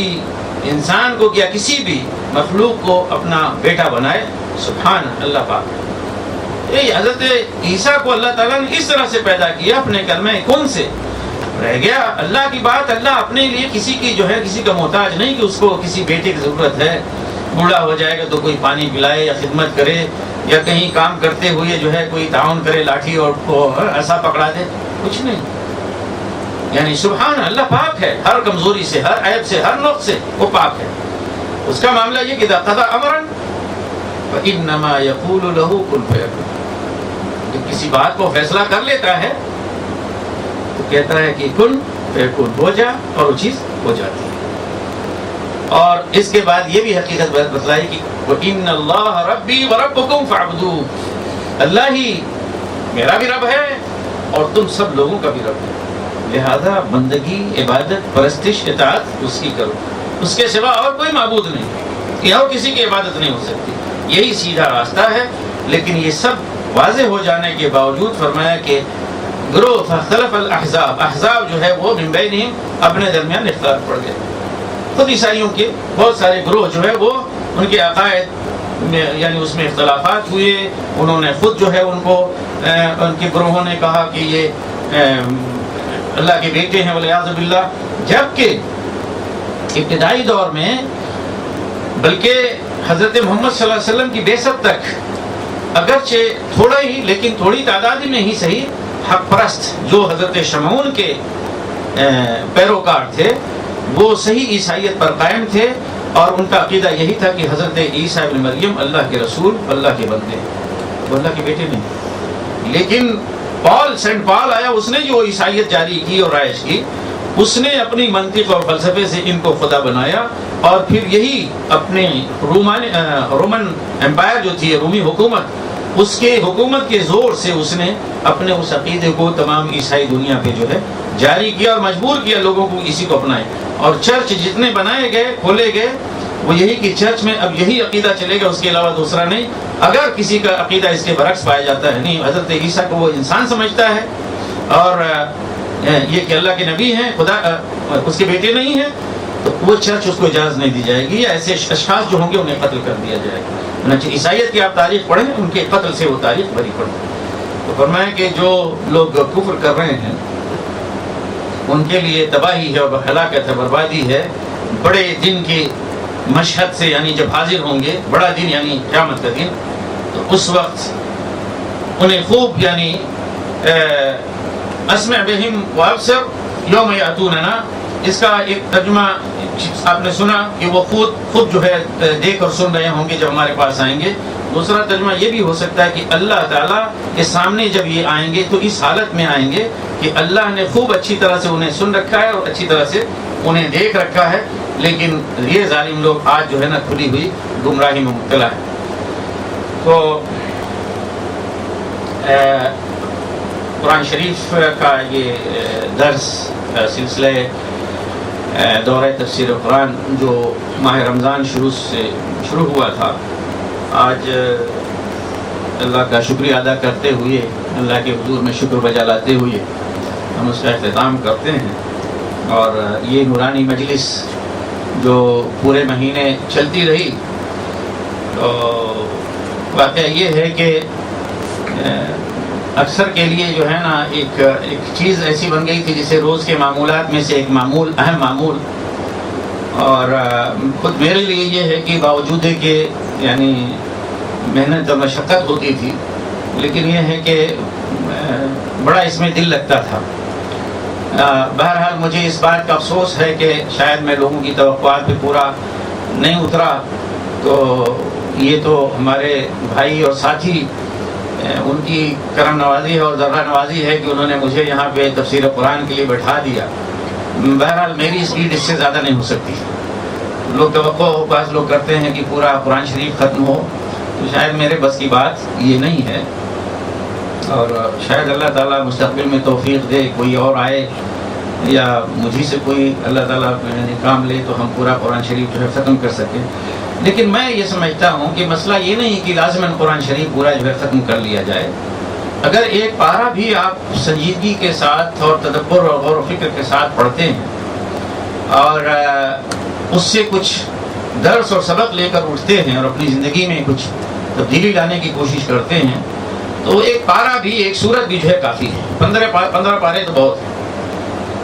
انسان کو یا کسی بھی مخلوق کو اپنا بیٹا بنائے. سبحان اللہ پاک. یہ حضرت عیسیٰ کو اللہ تعالیٰ نے اس طرح سے پیدا کیا، اپنے کلمہ کن سے رہ گیا. اللہ کی بات، اللہ اپنے لیے کسی کی جو ہے کسی کا محتاج نہیں کہ اس کو کسی بیٹے کی ضرورت ہے. بوڑھا ہو جائے گا تو کوئی پانی پلائے یا خدمت کرے، یا کہیں کام کرتے ہوئے جو ہے کوئی تعاون کرے، لاٹھی اور ایسا پکڑا دے، کچھ نہیں. یعنی سبحان اللہ پاک ہے، ہر کمزوری سے، ہر عیب سے، ہر نقص سے وہ پاک ہے. اس کا معاملہ یہ کہ اذا قضى امرا فانما يقول له كن فيكون. جب کسی بات کو فیصلہ کر لیتا ہے تو کہتا ہے کہ کن فیکون، ہو جا، اور وہ چیز ہو جاتی ہے. اور اس کے بعد یہ بھی حقیقت بتلائی کہ وَإِنَّ اللَّهَ رَبِّي وَرَبُّكُمْ فَاعْبُدُوهُ، اللہ ہی میرا بھی رب ہے اور تم سب لوگوں کا بھی رب ہے، لہذا بندگی، عبادت، پرستش، اطاعت اس کی کرو. اس کے سوا اور کوئی معبود نہیں، یا اور کسی کی عبادت نہیں ہو سکتی. یہی سیدھا راستہ ہے. لیکن یہ سب واضح ہو جانے کے باوجود فرمایا کہ گروہ فاختلف الاحزاب، احزاب جو ہے وہ من بینہم، اپنے درمیان اختلاف پڑ گئے. خود عیسائیوں کے بہت سارے گروہ جو ہے وہ ان کے عقائد میں یعنی اس میں اختلافات ہوئے. انہوں نے خود جو ہے ان کو ان کے گروہوں نے کہا کہ یہ اللہ کے بیٹے ہیں والعیاذ باللہ. جبکہ ابتدائی دور میں بلکہ حضرت محمد صلی اللہ علیہ وسلم کی بعثت تک اگرچہ تھوڑا ہی لیکن تھوڑی تعداد میں ہی صحیح حق پرست جو حضرت شمعون کے پیروکار تھے وہ صحیح عیسائیت پر قائم تھے، اور ان کا عقیدہ یہی تھا کہ حضرت عیسیٰ ابن مریم اللہ کے رسول، اللہ کے بندے، وہ اللہ کے بیٹے نہیں. لیکن سینٹ پال آیا، اس نے جو عیسائیت جاری کی اور رائج کی، اس نے اپنی منطق اور فلسفے سے ان کو خدا بنایا. اور پھر یہی اپنے رومن امپائر جو تھی، رومی حکومت، اس کے حکومت کے زور سے اس نے اپنے اس عقیدے کو تمام عیسائی دنیا پہ جو ہے جاری کیا اور مجبور کیا لوگوں کو اسی کو اپنائے. اور چرچ جتنے بنائے گئے، کھولے گئے، وہ یہی کہ چرچ میں اب یہی عقیدہ چلے گا، اس کے علاوہ دوسرا نہیں۔ اگر کسی کا عقیدہ اس کے برعکس پایا جاتا ہے، نہیں حضرت عیسیٰ کو وہ انسان سمجھتا ہے اور یہ کہ اللہ کے نبی ہیں، خدا اس کے بیٹے نہیں ہیں، تو وہ چرچ اس کو اجازت نہیں دی جائے گی، یا ایسے اشخاص جو ہوں گے انہیں قتل کر دیا جائے گا۔ چنانچہ عیسائیت کی آپ تاریخ پڑھیں، ان کے قتل سے وہ تاریخ بھری پڑی۔ تو فرمایا کہ جو لوگ کفر کر رہے ہیں ان کے لیے تباہی ہے اور ہلاکت ہے، بربادی ہے، بڑے دن کے مشہد سے، یعنی جب حاضر ہوں گے، بڑا دن یعنی قیامت کا دن، تو اس وقت انہیں خوب یعنی اسمع بہم وابصر یوم یاتوننا، اس کا ایک ترجمہ آپ نے سنا کہ وہ خود جو ہے دیکھ اور سن رہے ہوں گے جب ہمارے پاس آئیں گے۔ دوسرا ترجمہ یہ بھی ہو سکتا ہے کہ اللہ تعالیٰ کے سامنے جب یہ آئیں گے تو اس حالت میں آئیں گے کہ اللہ نے خوب اچھی طرح سے انہیں سن رکھا ہے اور اچھی طرح سے انہیں دیکھ رکھا ہے، لیکن یہ ظالم لوگ آج جو ہے نا کھلی ہوئی گمراہی میں مبتلا ہے۔ تو قرآن شریف کا یہ درس سلسلہ دورہ تفسیر قرآن جو ماہ رمضان شروع ہوا تھا، آج اللہ کا شکریہ ادا کرتے ہوئے، اللہ کے حضور میں شکر بجا لاتے ہوئے ہم اس کا اختتام کرتے ہیں۔ اور یہ نورانی مجلس جو پورے مہینے چلتی رہی، تو واقعہ یہ ہے کہ اکثر کے لیے جو ہے نا ایک چیز ایسی بن گئی تھی جسے روز کے معمولات میں سے ایک معمول، اہم معمول، اور خود میرے لیے یہ ہے کہ باوجود کہ یعنی محنت اور مشقت ہوتی تھی، لیکن یہ ہے کہ بڑا اس میں دل لگتا تھا۔ بہرحال مجھے اس بات کا افسوس ہے کہ شاید میں لوگوں کی توقعات پہ پورا نہیں اترا، تو یہ تو ہمارے بھائی اور ساتھی، ان کی کرم نوازی ہے اور ذرہ نوازی ہے کہ انہوں نے مجھے یہاں پہ تفسیر قرآن کے لیے بٹھا دیا۔ بہرحال میری اسپیڈ اس سے زیادہ نہیں ہو سکتی۔ لوگ توقع بعض لوگ کرتے ہیں کہ پورا قرآن شریف ختم ہو، تو شاید میرے بس کی بات یہ نہیں ہے، اور شاید اللہ تعالیٰ مستقبل میں توفیق دے، کوئی اور آئے یا مجھے سے کوئی اللہ تعالیٰ کام لے تو ہم پورا قرآن شریف جو ہے ختم کر سکیں۔ لیکن میں یہ سمجھتا ہوں کہ مسئلہ یہ نہیں کہ لازماً قرآن شریف پورا جو ہے ختم کر لیا جائے۔ اگر ایک پارہ بھی آپ سنجیدگی کے ساتھ اور تدبر اور غور و فکر کے ساتھ پڑھتے ہیں اور اس سے کچھ درس اور سبق لے کر اٹھتے ہیں اور اپنی زندگی میں کچھ تبدیلی لانے کی کوشش کرتے ہیں، تو ایک پارہ بھی، ایک سورت بھی جو ہے کافی ہے۔ 15 پارے تو بہت ہیں،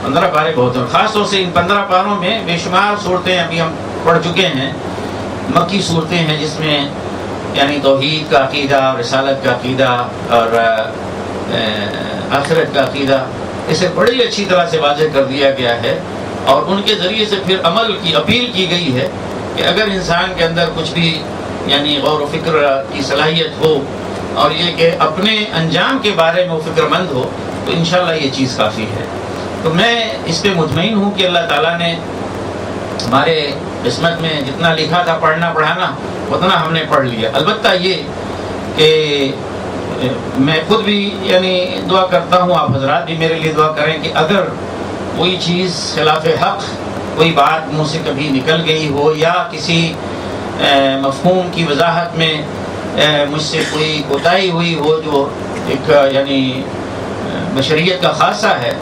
15 پارے بہت ہیں۔ خاص طور سے ان 15 پاروں میں بے شمار صورتیں ابھی ہم پڑھ چکے ہیں، مکی صورتیں ہیں جس میں یعنی توحید کا عقیدہ اور رسالت کا عقیدہ اور آخرت کا عقیدہ، اسے بڑی اچھی طرح سے واضح کر دیا گیا ہے، اور ان کے ذریعے سے پھر عمل کی اپیل کی گئی ہے کہ اگر انسان کے اندر کچھ بھی یعنی غور و فکر کی صلاحیت ہو اور یہ کہ اپنے انجام کے بارے میں وہ فکر مند ہو، تو انشاءاللہ یہ چیز کافی ہے۔ تو میں اس پہ مطمئن ہوں کہ اللہ تعالیٰ نے ہمارے قسمت میں جتنا لکھا تھا پڑھنا پڑھانا، اتنا ہم نے پڑھ لیا۔ البتہ یہ کہ میں خود بھی یعنی دعا کرتا ہوں، آپ حضرات بھی میرے لیے دعا کریں کہ اگر کوئی چیز خلاف حق، کوئی بات منہ سے کبھی نکل گئی ہو یا کسی مفہوم کی وضاحت میں مجھ سے کوئی کوتاہی ہوئی ہو جو ایک یعنی بشریت کا خاصہ ہے،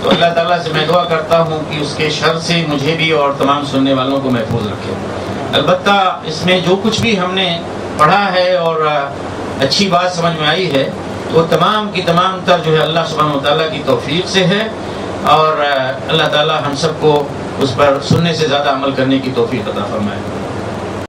تو اللہ تعالیٰ سے میں دعا کرتا ہوں کہ اس کے شر سے مجھے بھی اور تمام سننے والوں کو محفوظ رکھے۔ البتہ اس میں جو کچھ بھی ہم نے پڑھا ہے اور اچھی بات سمجھ میں آئی ہے، تو تمام کی تمام تر جو ہے اللہ سبحانہ وتعالیٰ کی توفیق سے ہے، اور اللہ تعالیٰ ہم سب کو اس پر سننے سے زیادہ عمل کرنے کی توفیق عطا فرمائے۔